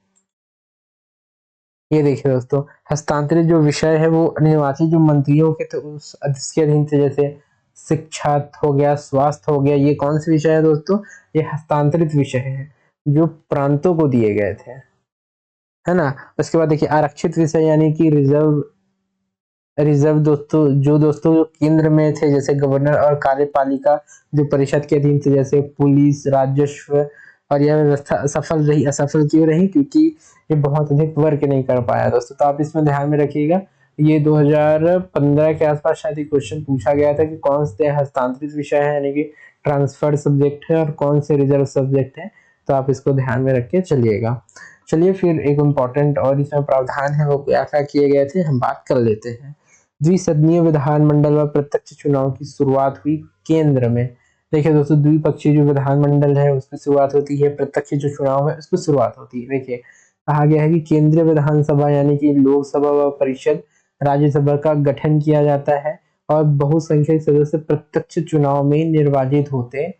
ये देखिए दोस्तों हस्तांतरित जो विषय है वो निर्वाचित जो मंत्रियों के थे उस इसके अधीन थे, जैसे शिक्षा हो गया, स्वास्थ्य हो गया, ये कौन से विषय है दोस्तों? ये हस्तांतरित विषय है जो प्रांतों को दिए गए थे, है ना। उसके बाद देखिए आरक्षित विषय यानी कि रिजर्व, रिजर्व दोस्तों जो केंद्र में थे, जैसे गवर्नर और कार्यपालिका जो परिषद के अधीन थे, जैसे पुलिस, राजस्व, और यह व्यवस्था सफल रही, असफल क्यों रही? क्योंकि ये बहुत अधिक वर्क नहीं कर पाया दोस्तों। तो आप इसमें ध्यान में रखिएगा, ये 2015 के आसपास शायद ये क्वेश्चन पूछा गया था कि कौन से हस्तांतरित विषय है यानी कि ट्रांसफर्ड सब्जेक्ट है और कौन से रिजर्व सब्जेक्ट है, तो आप इसको ध्यान में रख के चलिएगा। चलिए फिर एक इम्पोर्टेंट और इसमें प्रावधान है वो क्या क्या किए गए थे हम बात कर लेते हैं। द्विसदनीय विधानमंडल व प्रत्यक्ष चुनाव की शुरुआत हुई केंद्र में। देखिए दोस्तों द्विपक्षीय जो विधानमंडल है उसकी शुरुआत होती है, प्रत्यक्ष जो चुनाव है उसकी शुरुआत होती है। देखिए कहा गया है कि केंद्रीय विधानसभा यानी कि लोकसभा व परिषद राज्यसभा का गठन किया जाता है और बहुसंख्यक सदस्य प्रत्यक्ष चुनाव में निर्वाचित होते,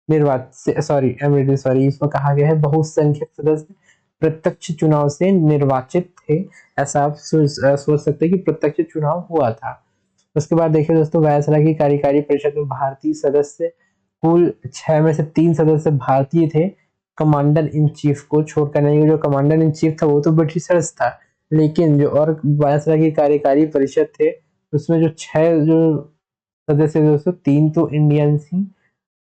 सॉरी इसमें कहा गया है बहुसंख्यक सदस्य प्रत्यक्ष चुनाव से निर्वाचित थे, ऐसा आप सोच सकते हैं कि प्रत्यक्ष चुनाव हुआ था। उसके बाद देखिए दोस्तों वायसराय की कार्यकारी परिषद में भारतीय सदस्य कुल 6 में से 3 सदस्य भारतीय थे, कमांडर इन चीफ को छोड़कर। नहीं, जो कमांडर इन चीफ था वो तो ब्रिटिशर्स था, लेकिन जो और वायसराय की कार्यकारी परिषद थे उसमें जो 6 जो सदस्य दोस्तों 3 तो इंडियंस ही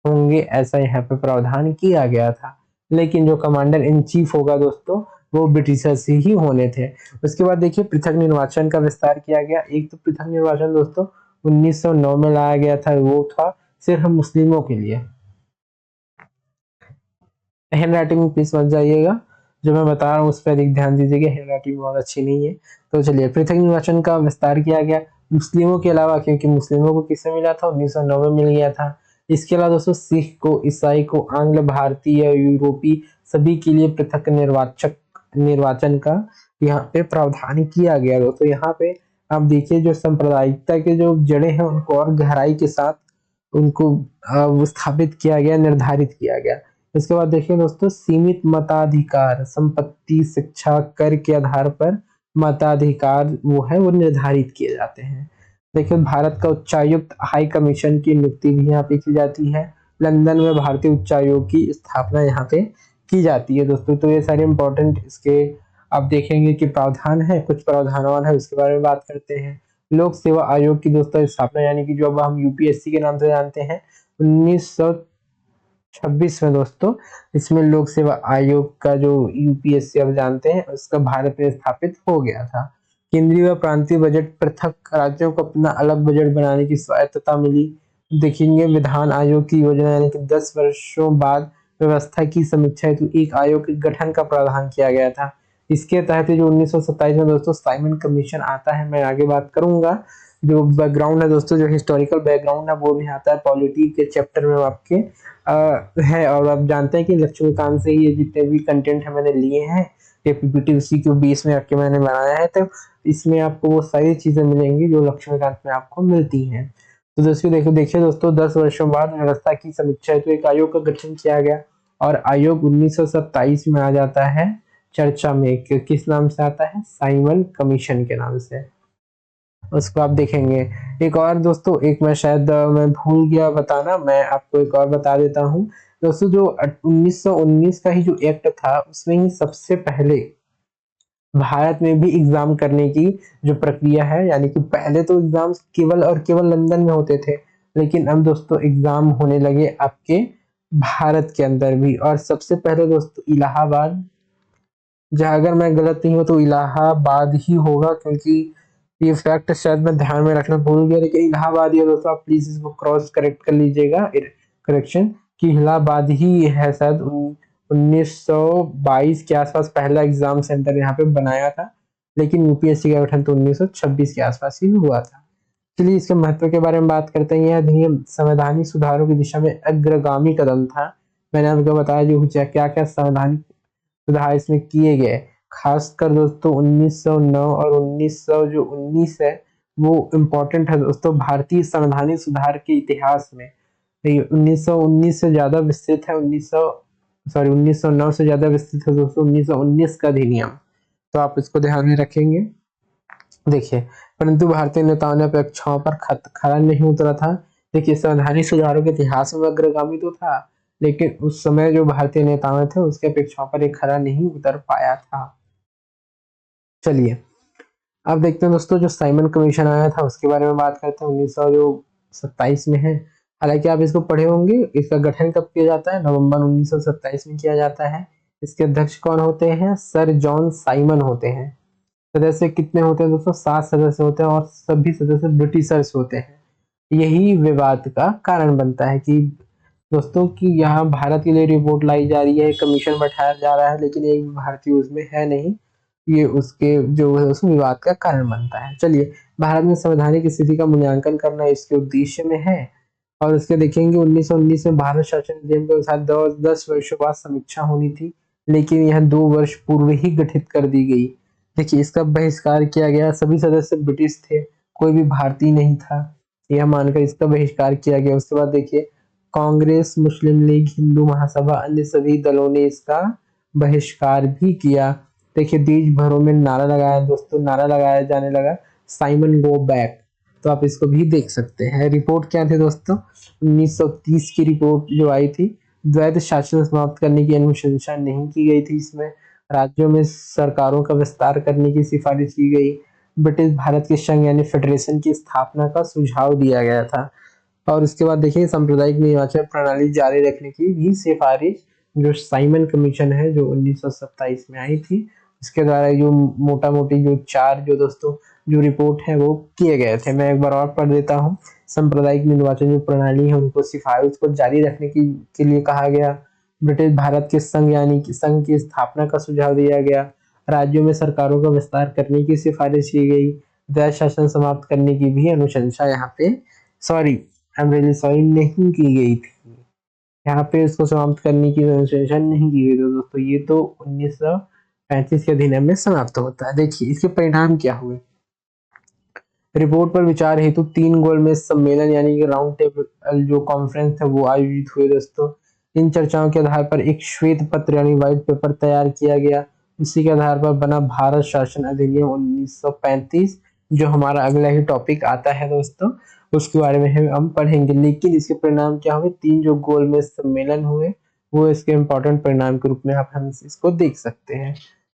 होंगे, ऐसा यहाँ पे प्रावधान किया गया था, लेकिन जो कमांडर इन चीफ होगा दोस्तों वो ब्रिटिशर्स ही होने थे। उसके बाद देखिए पृथक निर्वाचन का विस्तार किया गया। एक तो पृथक निर्वाचन दोस्तों 1909 में लाया गया था, वो था सिर्फ मुस्लिमों के लिए। हैंड राइटिंग में प्लीज मत जाइएगा, जो मैं बता रहा हूँ उस पर अधिक ध्यान दीजिएगा, हैंड राइटिंग बहुत अच्छी नहीं है। तो चलिए पृथक निर्वाचन का विस्तार किया गया मुस्लिमों के अलावा, क्योंकि मुस्लिमों को किससे मिला था? 1909 में मिल गया था। इसके अलावा दोस्तों सिख को, ईसाई को, आंग्ल भारतीय या यूरोपी सभी के लिए पृथक निर्वाचन का यहाँ पे प्रावधान किया गया। दोस्तों यहाँ पे आप देखिए जो सांप्रदायिकता के जो जड़ें हैं उनको और गहराई के साथ उनको स्थापित किया गया, निर्धारित किया गया। इसके बाद देखिए दोस्तों सीमित मताधिकार, संपत्ति, शिक्षा, कर के आधार पर मताधिकार वो है वो निर्धारित किए जाते हैं। देखिए भारत का उच्चायुक्त हाई कमीशन की नियुक्ति भी यहाँ पे की जाती है। लंदन में भारतीय उच्चायोग की स्थापना यहाँ पे की जाती है दोस्तों। तो ये सारे इंपॉर्टेंट इसके आप देखेंगे कि प्रावधान है, कुछ प्रावधान और है उसके बारे में बात करते हैं। लोक सेवा आयोग की दोस्तों स्थापना यानी कि जो अब हम यूपीएससी के नाम से जानते हैं, 1926 में दोस्तों इसमें लोक सेवा आयोग का जो यूपीएससी आप जानते हैं उसका भारत में स्थापित हो गया था। केंद्रीय व प्रांतीय बजट पृथक, राज्यों को अपना अलग बजट बनाने की स्वायत्तता मिली। देखेंगे विधान आयोग की योजना यानी कि 10 वर्षों बाद व्यवस्था की समीक्षा हेतु एक आयोग के गठन का प्रावधान किया गया था। इसके तहत जो 1927 में दोस्तों साइमन कमीशन आता है, मैं आगे बात करूंगा। जो बैकग्राउंड है दोस्तों, जो हिस्टोरिकल बैकग्राउंड है वो भी आता है पॉलिटी के चैप्टर में आपके है। और आप जानते हैं कि लक्ष्मीकांत से ये जितने भी कंटेंट है मैंने लिए हैं, ये पीपीटी उसी के बेस में रख के मैंने बनाया है, तो इसमें आपको वो सारी चीजें मिलेंगी जो लक्ष्मीकांत में आपको मिलती हैं। तो दोस्तों देखिए दोस्तों, 10 वर्षों बाद व्यवस्था की समीक्षा हेतु एक आयोग का गठन किया गया और आयोग 1927 में आ जाता है चर्चा में। किस नाम से आता है? साइमन कमीशन के नाम से। उसको आप देखेंगे। एक और दोस्तों, एक मैं शायद मैं भूल गया बताना, मैं आपको एक और बता देता हूँ दोस्तों। जो 1919 का ही जो एक्ट था उसमें ही सबसे पहले भारत में भी एग्जाम करने की जो प्रक्रिया है, यानी कि पहले तो एग्जाम केवल और केवल लंदन में होते थे, लेकिन अब दोस्तों एग्जाम होने लगे आपके भारत के अंदर भी। और सबसे पहले दोस्तों इलाहाबाद, जहाँ अगर मैं गलत नहीं हूँ तो इलाहाबाद ही होगा, क्योंकि ये फैक्ट शायद मैं ध्यान में रखना भूल गया, लेकिन इलाहाबाद ही है दोस्तों। आप प्लीज इसको क्रॉस करेक्ट कर लीजिएगा, करेक्शन कि इलाहाबाद ही है शायद। 1922 के आसपास पहला एग्जाम सेंटर यहाँ पे बनाया था, लेकिन यूपीएससी का गठन तो 1926 के आसपास ही हुआ था। चलिए इसके महत्व के बारे में बात करते हैं। यह अधिनियम संवैधानिक सुधारों की दिशा में अग्रगामी कदम था। मैंने आपको बताया जो क्या क्या संवैधानिक सुधार इसमें किए गए, खासकर दोस्तों 1909 और 1919 है वो इम्पोर्टेंट है दोस्तों भारतीय संवैधानिक सुधार के इतिहास में। 1919 से ज्यादा विस्तृत है, 1909 से ज्यादा विस्तृत है दोस्तों 1919 का अधिनियम, तो आप इसको ध्यान में रखेंगे। देखिए, परंतु भारतीय नेताओं ने अपेक्षाओं पर खरा नहीं उतरा था। देखिए, संवैधानिक सुधारों के इतिहास में अग्रगामी तो था, लेकिन उस समय जो भारतीय नेताओं थे उसके अपेक्षाओं पर एक खरा नहीं उतर पाया था। चलिए अब देखते हैं दोस्तों, जो साइमन कमीशन आया था उसके बारे में बात करते हैं। 1927 में है, हालांकि आप इसको पढ़े होंगे। इसका गठन कब किया जाता है? नवंबर 1927 में किया जाता है। इसके अध्यक्ष कौन होते हैं? सर जॉन साइमन होते हैं। सदस्य कितने होते हैं दोस्तों? 7 सदस्य होते हैं और सभी सदस्य ब्रिटिशर्स होते हैं। यही विवाद का कारण बनता है कि दोस्तों कि यहाँ भारत के लिए रिपोर्ट लाई जा रही है, कमीशन बैठाया जा रहा है, लेकिन एक भी भारतीय उसमें है नहीं। ये उसके जो है उस विवाद का कारण बनता है। चलिए, भारत में संवैधानिक स्थिति का मूल्यांकन करना इसके उद्देश्य में है। और उसके देखेंगे 1919 में भारत शासन अधिनियम के अनुसार 10 वर्षों बाद समीक्षा होनी थी, लेकिन यह 2 वर्ष पूर्व ही गठित कर दी गई। देखिए, इसका बहिष्कार किया गया। सभी सदस्य ब्रिटिश थे, कोई भी भारतीय नहीं था, यह मानकर इसका बहिष्कार किया गया। उसके बाद देखिए, कांग्रेस, मुस्लिम लीग, हिंदू महासभा, अन्य सभी दलों ने इसका बहिष्कार भी किया। देखिए, देश भरों में नारा लगाया दोस्तों, नारा लगाया जाने लगा साइमन गो बैक। तो आप इसको भी देख सकते हैं। रिपोर्ट क्या थी दोस्तों? 1930 की रिपोर्ट जो आई थी, द्वैध शासन समाप्त करने की अनुशंसा नहीं की गई थी। इसमें राज्यों में सरकारों का विस्तार करने की सिफारिश की गई। ब्रिटिश भारत के संघ यानी फेडरेशन की स्थापना का सुझाव दिया गया था। और उसके बाद देखिए, सांप्रदायिक निर्वाचन प्रणाली जारी रखने की भी सिफारिश जो साइमन कमीशन है जो 1927 में आई थी, इसके द्वारा जो मोटा मोटी जो 4 जो दोस्तों जो रिपोर्ट है वो किए गए थे। मैं एक बार और पढ़ देता हूँ। सांप्रदायिक निर्वाचन जो प्रणाली है उनको सिफारिश को जारी रखने के लिए कहा गया। ब्रिटिश भारत के संघ यानी कि संघ की स्थापना का सुझाव दिया गया। राज्यों में सरकारों का विस्तार करने की सिफारिश की गई। द्वैध शासन समाप्त करने की भी अनुशंसा यहाँ पे sorry I am really sorry नहीं की गई थी। यहाँ पे इसको समाप्त करने की अनुशंसा नहीं की गई। तो दोस्तों ये तो 1935 के अधिनियम में समाप्त होता है। देखिए इसके परिणाम क्या हुए। रिपोर्ट पर विचार हेतु 3 गोलमेज सम्मेलन यानी कि राउंड टेबल जो कॉन्फ्रेंस है वो आयोजित हुए दोस्तों। इन चर्चाओं के आधार पर एक श्वेत पत्र यानी व्हाइट पेपर तैयार किया गया। इसी के आधार पर बना भारत शासन अधिनियम 1935, जो हमारा अगला ही टॉपिक आता है दोस्तों, उसके बारे में हम पढ़ेंगे। लेकिन इसके परिणाम क्या हुए? 3 जो गोलमेज सम्मेलन हुए वो इसके इम्पोर्टेंट परिणाम के रूप में हम इसको देख सकते हैं।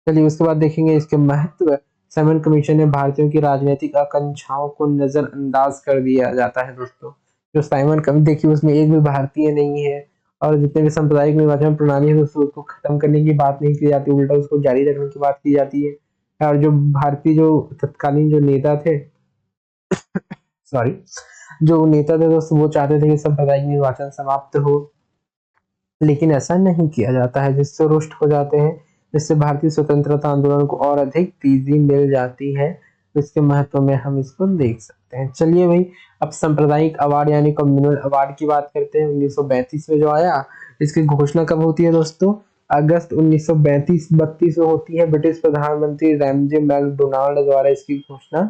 चलिए उसके बाद देखेंगे इसके महत्व। साइमन कमीशन में भारतीयों की राजनीतिक आकांक्षाओं को नजरअंदाज कर दिया जाता है दोस्तों। जो साइमन कमिटी देखी उसमें एक भी भारतीय नहीं है, और जितने भी सांप्रदायिक निर्वाचन प्रणाली है दोस्तों उसको खत्म करने की बात नहीं की जाती, उल्टा उसको जारी रखने की बात की जाती है। और जो भारतीय जो तत्कालीन जो नेता थे, सॉरी, जो नेता थे दोस्तों वो चाहते थे कि सांप्रदायिक निर्वाचन समाप्त हो, लेकिन ऐसा नहीं किया जाता है, जिससे रुष्ट हो जाते हैं, जिससे भारतीय स्वतंत्रता आंदोलन को और अधिक तेजी मिल जाती है। तो इसके महत्व में हम इसको देख सकते हैं। चलिए भाई, अब सांप्रदायिक अवार्ड यानी कम्युनल अवार्ड की बात करते हैं। 1932 में जो आया, इसकी घोषणा कब होती है दोस्तों? अगस्त 1932 में होती है। ब्रिटिश प्रधानमंत्री रैमजे मैकडोनाल्ड द्वारा इसकी घोषणा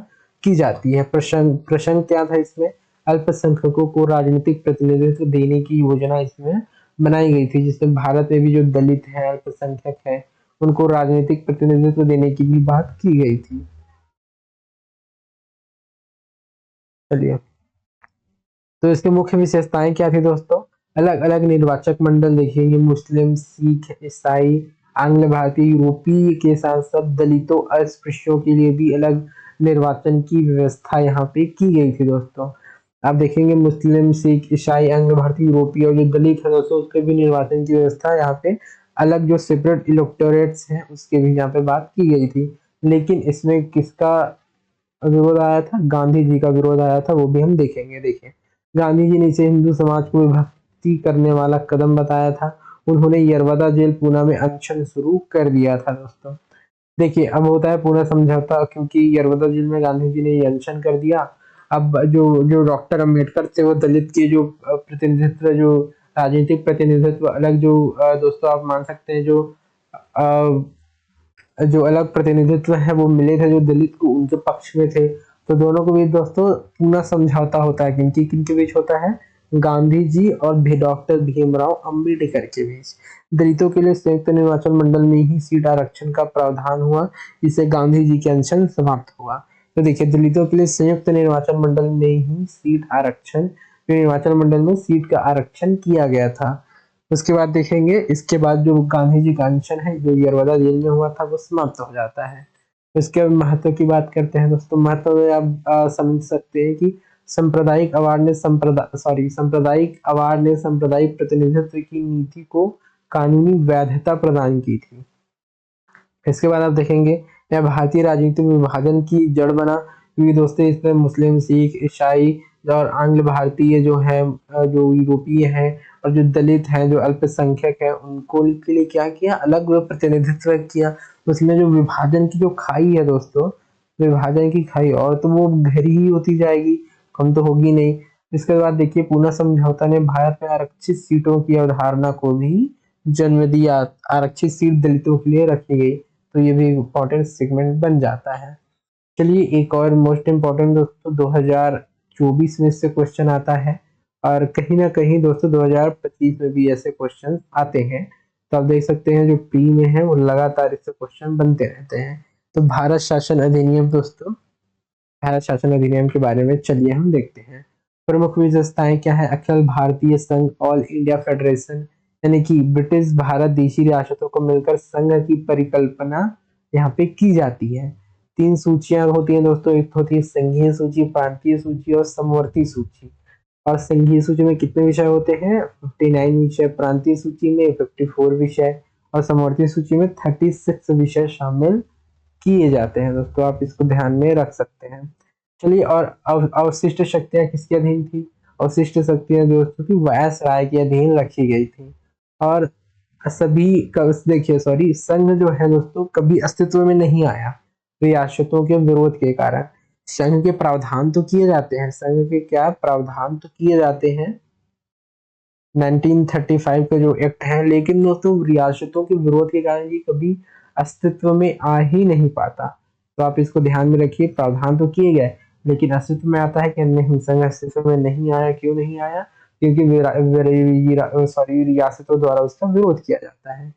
की जाती है। प्रश्न क्या था इसमें? अल्पसंख्यकों को राजनीतिक प्रतिनिधित्व देने की योजना इसमें बनाई गई थी, जिसमें भारत में भी जो दलित है, अल्पसंख्यक है, उनको राजनीतिक प्रतिनिधित्व देने की भी बात की गई थी। चलिए, तो इसकी मुख्य विशेषताएं क्या थी दोस्तों? अलग अलग निर्वाचक मंडल देखेंगे, मुस्लिम, सिख, ईसाई, आंग्ल भारतीय, यूरोपीय के सांसद, दलितों, अस्पृश्यों के लिए भी अलग निर्वाचन की व्यवस्था यहाँ पे की गई थी दोस्तों। आप देखेंगे मुस्लिम, सिख, ईसाई, आंग्ल भारतीय, यूरोपीय और जो दलित है दोस्तों उसके भी निर्वाचन की व्यवस्था यहाँ पे अलग, जो सेपरेट इलेक्टोरेट्स हैं उसके भी यहाँ पे बात की गई थी। लेकिन इसमें किसका विरोध आया था? गांधी जी का विरोध आया था, वो भी हम देखेंगे। देखिए, गांधी जी ने इसे हिंदू समाज को विभक्ति करने वाला कदम बताया था। उन्होंने यरवदा जेल पूना में अनशन शुरू कर दिया था दोस्तों। देखिए, अब होता है पूरा समझौता, क्योंकि यरवदा जेल में गांधी जी ने ये अनशन कर दिया। अब जो जो डॉक्टर अम्बेडकर थे वो दलित के जो प्रतिनिधित्व, जो राजनीतिक प्रतिनिधित्व अलग, जो दोस्तों आप मान सकते हैं, जो अलग प्रतिनिधित्व है वो मिले थे जो दलित को उनके पक्ष में थे। तो दोनों के बीच दोस्तों पूरा समझौता होता है। किनकी किनके बीच होता है? गांधी जी और भी डॉक्टर भीमराव अंबेडकर के बीच। दलितों के लिए संयुक्त निर्वाचन मंडल में ही सीट आरक्षण का प्रावधान हुआ, जिससे गांधी जी के अनशन समाप्त हुआ। तो देखिए, दलितों के लिए संयुक्त निर्वाचन मंडल में ही सीट आरक्षण, निर्वाचन मंडल में सीट का आरक्षण किया गया था। उसके बाद देखेंगे, इसके बाद जो गांधी जी का अनशन है जो यरवदा जेल में हुआ था वो समाप्त हो जाता है। इसके महत्व की बात करते हैं दोस्तों। महत्व में आप समझ सकते हैं कि सांप्रदायिक अवार्ड ने सांप्रदायिक प्रतिनिधित्व की नीति को कानूनी वैधता प्रदान की थी। इसके बाद आप देखेंगे, यह भारतीय राजनीति में विभाजन की जड़ बना, क्योंकि दोस्तों इसमें मुस्लिम, सिख, ईसाई और आंग्ल भारतीय जो है, जो यूरोपीय है, और जो दलित हैं, जो अल्पसंख्यक है, उनको के लिए क्या किया? अलग प्रतिनिधित्व किया। उसमें जो विभाजन की जो खाई है दोस्तों, विभाजन की खाई, और तो वो गहरी ही होती जाएगी, कम तो होगी नहीं। इसके बाद देखिए, पूना समझौता ने भारत में आरक्षित सीटों की अवधारणा को भी जन्म दिया। आरक्षित सीट दलितों के लिए रखी गई, तो ये भी इम्पोर्टेंट सेगमेंट बन जाता है। चलिए, एक और मोस्ट इम्पोर्टेंट दोस्तों 2024 में इससे क्वेश्चन आता है, और कहीं ना कहीं दोस्तों 2025 में भी ऐसे क्वेश्चन आते हैं। तो आप देख सकते हैं जो प्री में है वो लगातार इससे क्वेश्चन बनते रहते हैं। तो भारत शासन अधिनियम दोस्तों, भारत शासन अधिनियम के बारे में चलिए हम देखते हैं। प्रमुख विशेषताएं क्या है? अखिल भारतीय संघ, ऑल इंडिया फेडरेशन, यानी कि ब्रिटिश भारत देशी रियासतों को मिलकर संघ की परिकल्पना यहाँ पे की जाती है। 3 सूचियां होती हैं दोस्तों, एक होती है संघीय सूची, प्रांतीय सूची और समवर्ती सूची। और संघीय सूची में कितने विषय होते हैं? 59 विषय, प्रांतीय सूची में 54 विषय, और समवर्ती सूची में 36 विषय शामिल किए जाते हैं दोस्तों। आप इसको ध्यान में रख सकते हैं। चलिए, और अवशिष्ट शक्तियां किसके अधीन थी? अवशिष्ट शक्तियां दोस्तों की वायसराय के अधीन रखी गई थी। और सभी देखिए, सॉरी, संघ जो है दोस्तों कभी अस्तित्व में नहीं आया रियासतों के विरोध के कारण। संघ के प्रावधान तो किए जाते हैं, संघ के क्या प्रावधान तो किए जाते हैं 1935 का जो एक्ट है, लेकिन दोस्तों रियासतों के विरोध के कारण ये कभी अस्तित्व में आ ही नहीं पाता। तो आप इसको ध्यान में रखिए, प्रावधान तो किए गए लेकिन अस्तित्व में आता है कि नहीं? संघ अस्तित्व में नहीं आया। क्यों नहीं आया? क्योंकि रियासतों द्वारा उसका विरोध किया जाता है।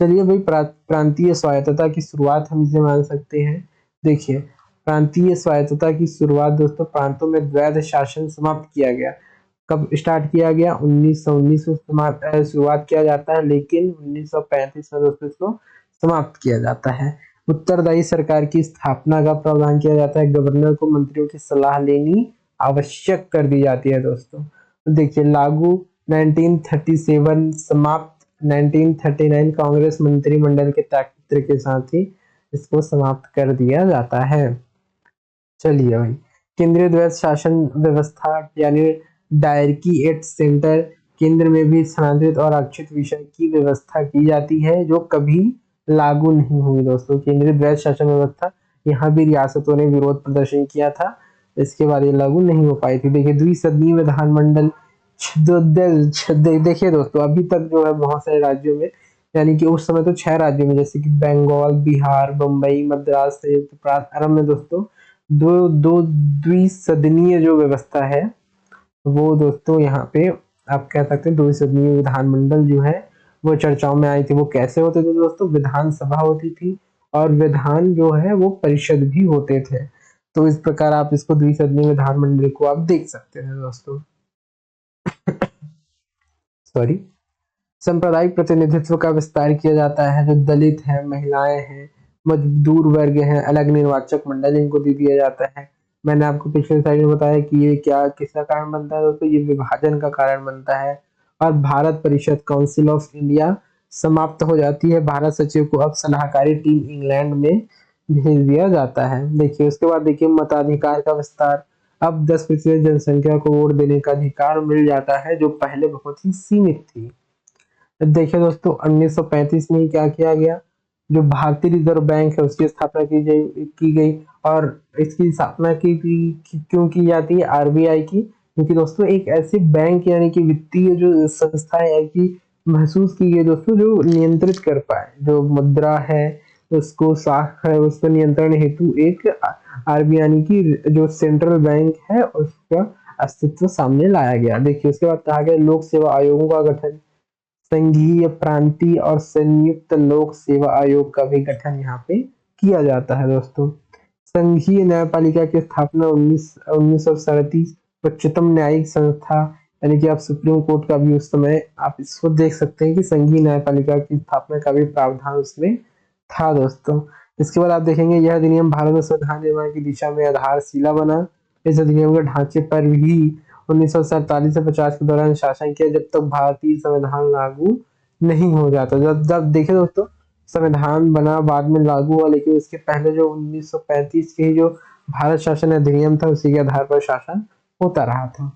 चलिए भाई, प्रांतीय स्वायत्तता की शुरुआत हम इसे मान सकते हैं। देखिए, प्रांतीय स्वायत्तता की शुरुआत दोस्तों, प्रांतों में द्वैध शासन समाप्त किया गया। कब स्टार्ट किया गया? 1919 में शुरुआत किया जाता है, लेकिन 1935 में दोस्तों इसको समाप्त किया जाता है। उत्तरदायी सरकार की स्थापना का प्रावधान किया जाता है। गवर्नर को मंत्रियों की सलाह लेनी आवश्यक कर दी जाती है दोस्तों। देखिए लागू 1937, समाप्त 1939, कांग्रेस मंत्रिमंडल के त्यागपत्र के साथ ही इसको समाप्त कर दिया जाता है। चलिए भाई, केंद्रीय द्वैध शासन व्यवस्था यानी डायरकी एट सेंटर, केंद्र में भी स्थानांतरित और आरक्षित विषय की व्यवस्था की जाती है जो कभी लागू नहीं हुई दोस्तों। केंद्रीय द्वैध शासन व्यवस्था, यहाँ भी रियासतों ने विरोध प्रदर्शन किया था, इसके बाद ये लागू नहीं हो पाई थी। देखिए द्विसदनीय विधानमंडल, देखिए दोस्तों अभी तक जो है बहुत सारे राज्यों में, यानी कि उस समय तो 6 राज्यों में जैसे कि बंगाल, बिहार, बम्बई, मद्रास, संयुक्त प्रांत अरब में दोस्तों दो दो द्विसदनीय जो व्यवस्था है वो दोस्तों यहाँ पे आप कह सकते हैं द्विसदनीय विधानमंडल जो है वो चर्चाओं में आई थी। वो कैसे होते थे दोस्तों? विधानसभा होती थी और विधान जो है वो परिषद भी होते थे। तो इस प्रकार आप इसको द्विसदनीय विधानमंडल को आप देख सकते हैं दोस्तों। सॉरी। सांप्रदायिक प्रतिनिधित्व का विस्तार किया जाता है। जो दलित है, महिलाएं हैं, मजदूर वर्ग हैं, अलग निर्वाचक मंडल इनको दे दिया जाता है। मैंने आपको पिछले स्लाइड में बताया कि ये क्या किसका कारण बनता है दोस्तों? ये विभाजन का कारण बनता है। और भारत परिषद, काउंसिल ऑफ इंडिया समाप्त हो जाती है। भारत सचिव को अब सलाहकारी टीम इंग्लैंड में भेज दिया जाता है। देखिए उसके बाद देखिए मताधिकार का विस्तार। अब 10% जनसंख्या को वोट देने का अधिकार मिल जाता है जो पहले बहुत ही सीमित थी। देखिए दोस्तों 1935 में ही क्या किया गया, जो भारतीय रिजर्व बैंक है उसकी स्थापना की गई। और इसकी स्थापना क्यों की जाती है आरबीआई की? क्योंकि दोस्तों एक ऐसी बैंक यानी कि वित्तीय जो संस्था है कि महसूस की गई दोस्तों जो नियंत्रित कर पाए जो मुद्रा है उसको, साख है उसको नियंत्रण हेतु एक आरबीआई यानी कि जो सेंट्रल बैंक है उसका अस्तित्व सामने लाया गया। देखिए उसके बाद कहा गया लोक सेवा आयोगों का गठन, संघीय, प्रांतीय और संयुक्त लोक सेवा आयोग का भी गठन यहाँ पे किया जाता है दोस्तों। संघीय न्यायपालिका की स्थापना 1937, उच्चतम न्यायिक संस्था यानी कि आप सुप्रीम कोर्ट का भी उस समय आप इसको देख सकते हैं कि संघीय न्यायपालिका की स्थापना का भी प्रावधान उसमें था दोस्तों। इसके बाद आप देखेंगे यह अधिनियम भारत में संविधान निर्माण की दिशा में आधारशिला बना। इस अधिनियम के ढांचे पर भी 1947 से 50 के दौरान शासन किया जब तक भारतीय संविधान लागू नहीं हो जाता। जब जब देखे दोस्तों संविधान बना बाद में लागू हुआ, लेकिन उसके पहले जो 1935 के ही जो भारत शासन अधिनियम था उसी के आधार पर शासन होता रहा था।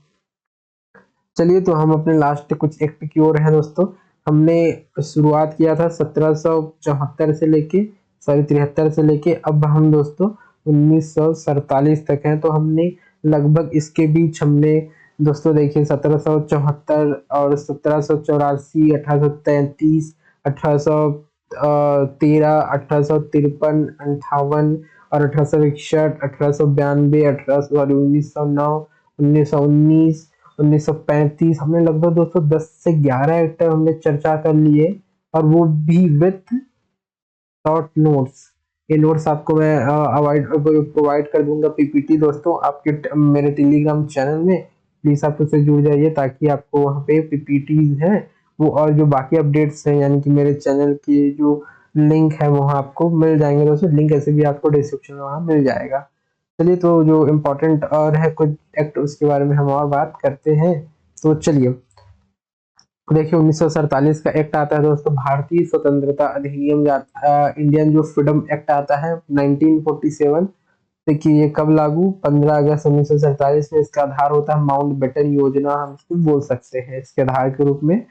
चलिए तो हम अपने लास्ट कुछ एक्ट की ओर है दोस्तों। हमने शुरुआत किया था 1774 से लेके सॉरी 73 से लेके अब हम दोस्तों 1947 तक हैं। तो हमने लगभग इसके बीच हमने दोस्तों देखिए 1774 और 1784, 1833, 1813, 1853, 58 और 1861, 1892, 18 सॉरी 1909, 1919, 1935 हमने लगभग दोस्तों 10 से 11 एक्टर हमने चर्चा कर लिए और वो भी विथ शॉर्ट नोट्स। ये नोट्स आपको मैं अवॉइड प्रोवाइड कर दूंगा पीपीटी दोस्तों आपके मेरे टेलीग्राम चैनल में। प्लीज आप उससे जुड़ जाइए ताकि आपको वहाँ पे पीपीटीज हैं वो और जो बाकी अपडेट्स हैं यानी कि मेरे चैनल की जो लिंक है वहाँ आपको मिल जाएंगे दोस्तों। लिंक ऐसे भी आपको डिस्क्रिप्शन में वहाँ मिल जाएगा। चलिए तो जो इम्पोर्टेंट और है कुछ एक्ट उसके बारे में हम और बात करते हैं। तो चलिए देखिए 1947 का एक्ट आता है दोस्तों भारतीय स्वतंत्रता अधिनियम इंडियन जो फ्रीडम एक्ट आता है 1947। देखिए ये कब लागू 15 अगस्त 1947 में। इसका आधार होता है माउंट बेटन योजना, हम इसको बोल सकते हैं इसके आधार के रूप में।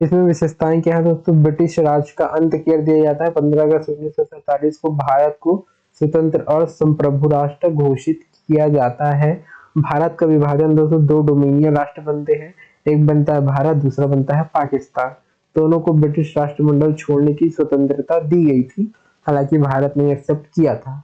इसमें विशेषताएं क्या है दोस्तों? ब्रिटिश राज का अंत कर दिया जाता है। 15 अगस्त 1947 को भारत को स्वतंत्र और संप्रभु राष्ट्र घोषित किया जाता है। भारत का विभाजन दोस्तों दो डोमिनियन राष्ट्र बनते हैं, एक बनता है भारत, दूसरा बनता है पाकिस्तान। दोनों को ब्रिटिश राष्ट्रमंडल छोड़ने की स्वतंत्रता दी गई थी, हालांकि भारत ने एक्सेप्ट किया था।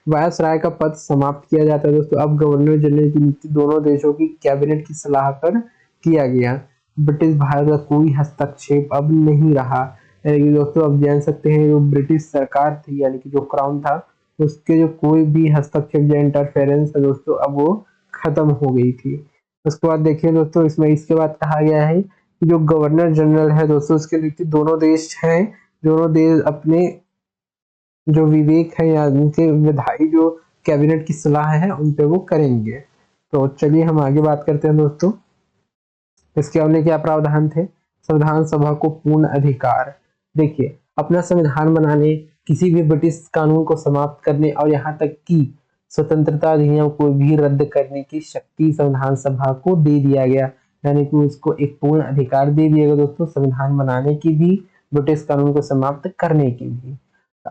वायसराय का पद समाप्त किया जाता है दोस्तों। अब गवर्नर जनरल की नियुक्ति दोनों देशों की कैबिनेट की सलाह पर किया गया। ब्रिटिश भारत का कोई हस्तक्षेप अब नहीं रहा। यानी कि दोस्तों अब जान सकते हैं जो ब्रिटिश सरकार थी यानी कि जो क्राउन था उसके जो कोई भी हस्तक्षेप या इंटरफेरेंस है दोस्तों अब वो खत्म हो गई थी। उसके बाद देखिए दोस्तों इसमें इसके बाद कहा गया है कि जो गवर्नर जनरल है दोस्तों उसके नियुक्ति दोनों देश हैं, दोनों देश अपने जो विवेक है या उनके विधायी जो कैबिनेट की सलाह है उन पे वो करेंगे। तो चलिए हम आगे बात करते हैं दोस्तों। इसके अगले क्या प्रावधान थे? संविधान सभा को पूर्ण अधिकार। देखिए, अपना संविधान बनाने, किसी भी ब्रिटिश कानून को समाप्त करने और यहाँ तक कि स्वतंत्रता अधिनियम को भी रद्द करने की शक्ति संविधान सभा को दे दिया गया। यानी कि उसको एक पूर्ण अधिकार दे दिया गया दोस्तों, संविधान बनाने की भी, ब्रिटिश कानून को समाप्त करने की भी।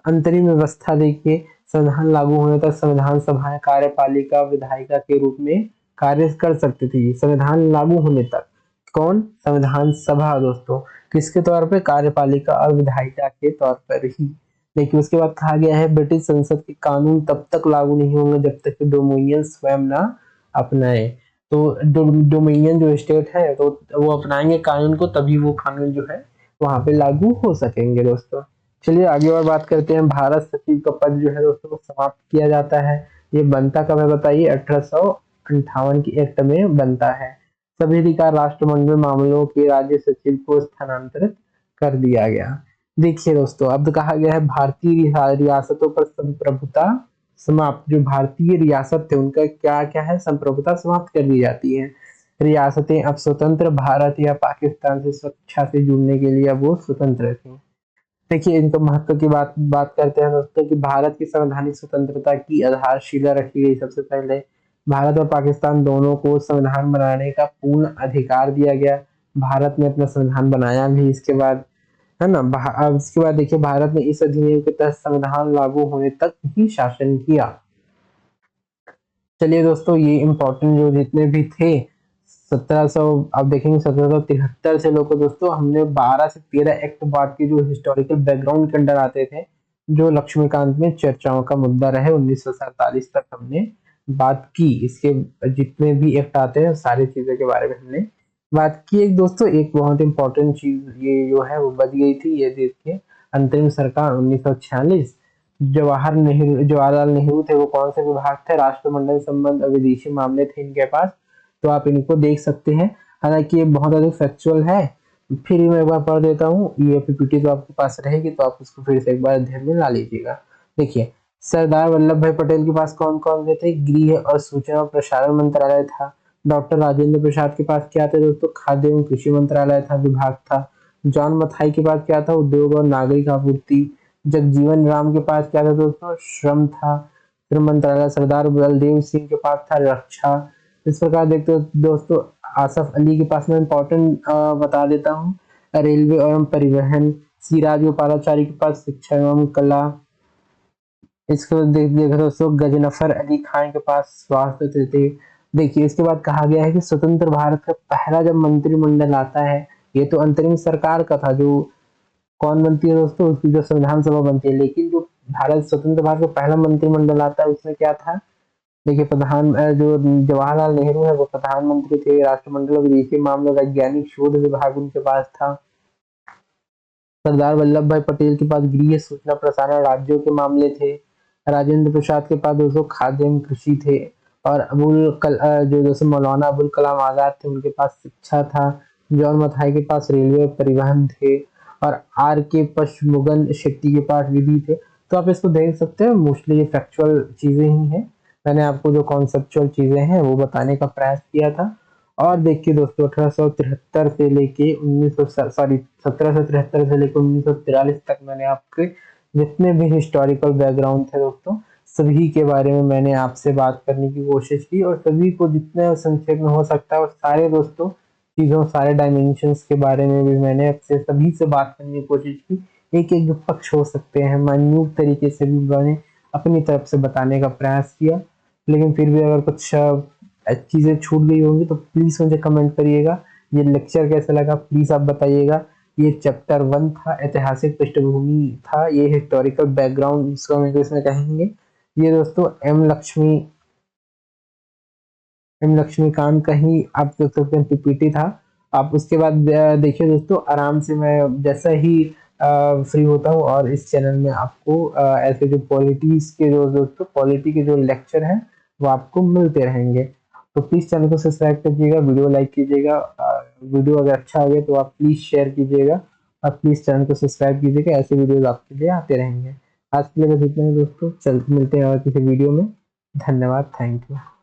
अंतरिम व्यवस्था देखिए, संविधान लागू होने तक संविधान सभाएं कार्यपालिका विधायिका के रूप में कार्य कर सकती थी। संविधान लागू होने तक कौन? संविधान सभा दोस्तों, किसके तौर पे? कार्यपालिका और विधायिका के तौर पर ही। लेकिन उसके बाद कहा गया है ब्रिटिश संसद के कानून तब तक लागू नहीं होंगे जब तक कि डोमिनियन स्वयं ना अपनाए। तो डोमिनियन जो स्टेट है तो वो अपनाएंगे कानून को, तभी वो कानून जो है वहां पे लागू हो सकेंगे दोस्तों। चलिए आगे और बात करते हैं। भारत सचिव का पद जो है दोस्तों वो समाप्त किया जाता है। ये बनता कब है बताइए? 1858 की एक्ट में बनता है। सभी अधिकार राष्ट्रमंडल मामलों के राज्य सचिव को स्थानांतरित कर दिया गया। देखिए दोस्तों, अब कहा गया है भारतीय रियासतों पर संप्रभुता समाप्त। जो भारतीय रियासत थे उनका क्या क्या है? संप्रभुता समाप्त कर दी जाती है। रियासतें अब स्वतंत्र भारत या पाकिस्तान से स्वेच्छा से जुड़ने के लिए अब वो स्वतंत्र थी। देखिए, इनका महत्व की बात करते हैं दोस्तों कि भारत की संवैधानिक स्वतंत्रता की आधारशिला रखी गई। सबसे पहले भारत और पाकिस्तान दोनों को संविधान बनाने का पूर्ण अधिकार दिया गया। भारत ने अपना संविधान बनाया भी इसके बाद, है ना। अब इसके बाद देखिए, भारत ने इस अधिनियम के तहत संविधान लागू होने तक ही शासन किया। चलिए दोस्तों, ये इम्पोर्टेंट जो जितने भी थे 1700, आप देखेंगे 1773 से लोग दोस्तों हमने 12 से 13 एक्ट बांट के जो हिस्टोरिकल बैकग्राउंड के अंडर आते थे, जो लक्ष्मीकांत में चर्चाओं का मुद्दा रहे। 1947 तक हमने बात की। इसके जितने भी एक्ट आते हैं सारी चीजों के बारे में हमने बात की। एक दोस्तों एक बहुत इंपॉर्टेंट चीज ये जो है वो बच गई थी, ये देखिए, अंतरिम सरकार 1946। जवाहरलाल नेहरू थे, वो कौन से विभाग थे? राष्ट्रमंडल संबंध और विदेशी मामले थे इनके पास। तो आप इनको देख सकते हैं। हालांकि ये बहुत अधिक फैक्चुअल है, फिर मैं एक बार पढ़ देता हूँ। ये पीपीटी तो आपके पास रहेगी, तो आप उसको फिर से एक बार ध्यान में ला लीजिएगा। देखिए, सरदार वल्लभ भाई पटेल के पास कौन कौन से थे? गृह और सूचना और प्रसारण मंत्रालय था। डॉक्टर राजेंद्र प्रसाद के पास क्या थे दोस्तों? खाद्य एवं कृषि मंत्रालय था, विभाग था। जॉन मथाई के पास क्या था? उद्योग और नागरिक आपूर्ति। जगजीवन राम के पास क्या था दोस्तों? श्रम था। श्रम मंत्रालय। सरदार बलदेव सिंह के पास था रक्षा। इस प्रकार देखते हो दोस्तों, आसफ अली के पास मैं इंपॉर्टेंट बता देता हूँ, रेलवे एवं परिवहन। सिराज गोपालाचारी के पास शिक्षा एवं कला। इसको देखो दोस्तों, गजनफर अली खान के पास स्वास्थ्य थे। देखिए, इसके बाद कहा गया है कि स्वतंत्र भारत का पहला जब मंत्रिमंडल आता है, ये तो अंतरिम सरकार का था। जो कौन बनती है दोस्तों? उसकी जो संविधान सभा बनती है। लेकिन जो भारत स्वतंत्र भारत का पहला मंत्रिमंडल आता है उसमें क्या था? देखिए, जो जवाहरलाल नेहरू है वो प्रधानमंत्री थे। राष्ट्रमंडल और विदेशी मामले वैज्ञानिक शोध विभाग उनके पास था। सरदार वल्लभ भाई पटेल के पास गृह सूचना प्रसारण राज्यों के मामले थे। राजेंद्र प्रसाद के पास दोस्तों खाद्य एवं कृषि थे। और जो दोस्तों मौलाना अबुल कलाम आजाद थे उनके पास शिक्षा था। जॉन मथाई के पास रेलवे परिवहन थे। और आर के पशमुगन शेट्टी के पास विधि थे। तो आप इसको देख सकते हैं, मोस्टली ये फैक्चुअल चीजें ही हैं। मैंने आपको जो कॉन्सेप्चुअल चीजें हैं वो बताने का प्रयास किया था। और देखिए दोस्तों, 1873 से लेके 1773 से लेकर 1943 तक मैंने आपके जितने भी हिस्टोरिकल बैकग्राउंड थे दोस्तों, सभी के बारे में मैंने आपसे बात करने की कोशिश की। और सभी को जितने संक्षेप में हो सकता है और सारे दोस्तों चीजों, सारे डायमेंशंस के बारे में भी मैंने आपसे सभी से बात करने की कोशिश की। एक एक जो पक्ष हो सकते हैं मान्यूट तरीके से भी मैंने अपनी तरफ से बताने का प्रयास किया। लेकिन फिर भी अगर कुछ चीजें छूट गई होंगी तो प्लीज मुझे कमेंट करिएगा। ये लेक्चर कैसा लगा प्लीज आप बताइएगा। ये चैप्टर 1 था, ऐतिहासिक पृष्ठभूमि था, ये हिस्टोरिकल बैकग्राउंड इसको हम इंग्लिश में कहेंगे। ये दोस्तों एम लक्ष्मीकांत का ही आप देख सकते हैं पीपीटी था। आप उसके बाद देखिए दोस्तों, आराम से मैं जैसा ही फ्री होता हूँ और इस चैनल में आपको ऐसे जो पॉलिटीज के जो दोस्तों पॉलिटी के जो लेक्चर हैं वो आपको मिलते रहेंगे। तो प्लीज चैनल को सब्सक्राइब कीजिएगा, वीडियो लाइक कीजिएगा। वीडियो अगर अच्छा हो गया तो आप प्लीज शेयर कीजिएगा और प्लीज चैनल को सब्सक्राइब कीजिएगा। ऐसे वीडियोज आपके लिए आते रहेंगे। आज के लिए बस इतना ही दोस्तों, चल मिलते हैं और किसी वीडियो में। धन्यवाद, थैंक यू।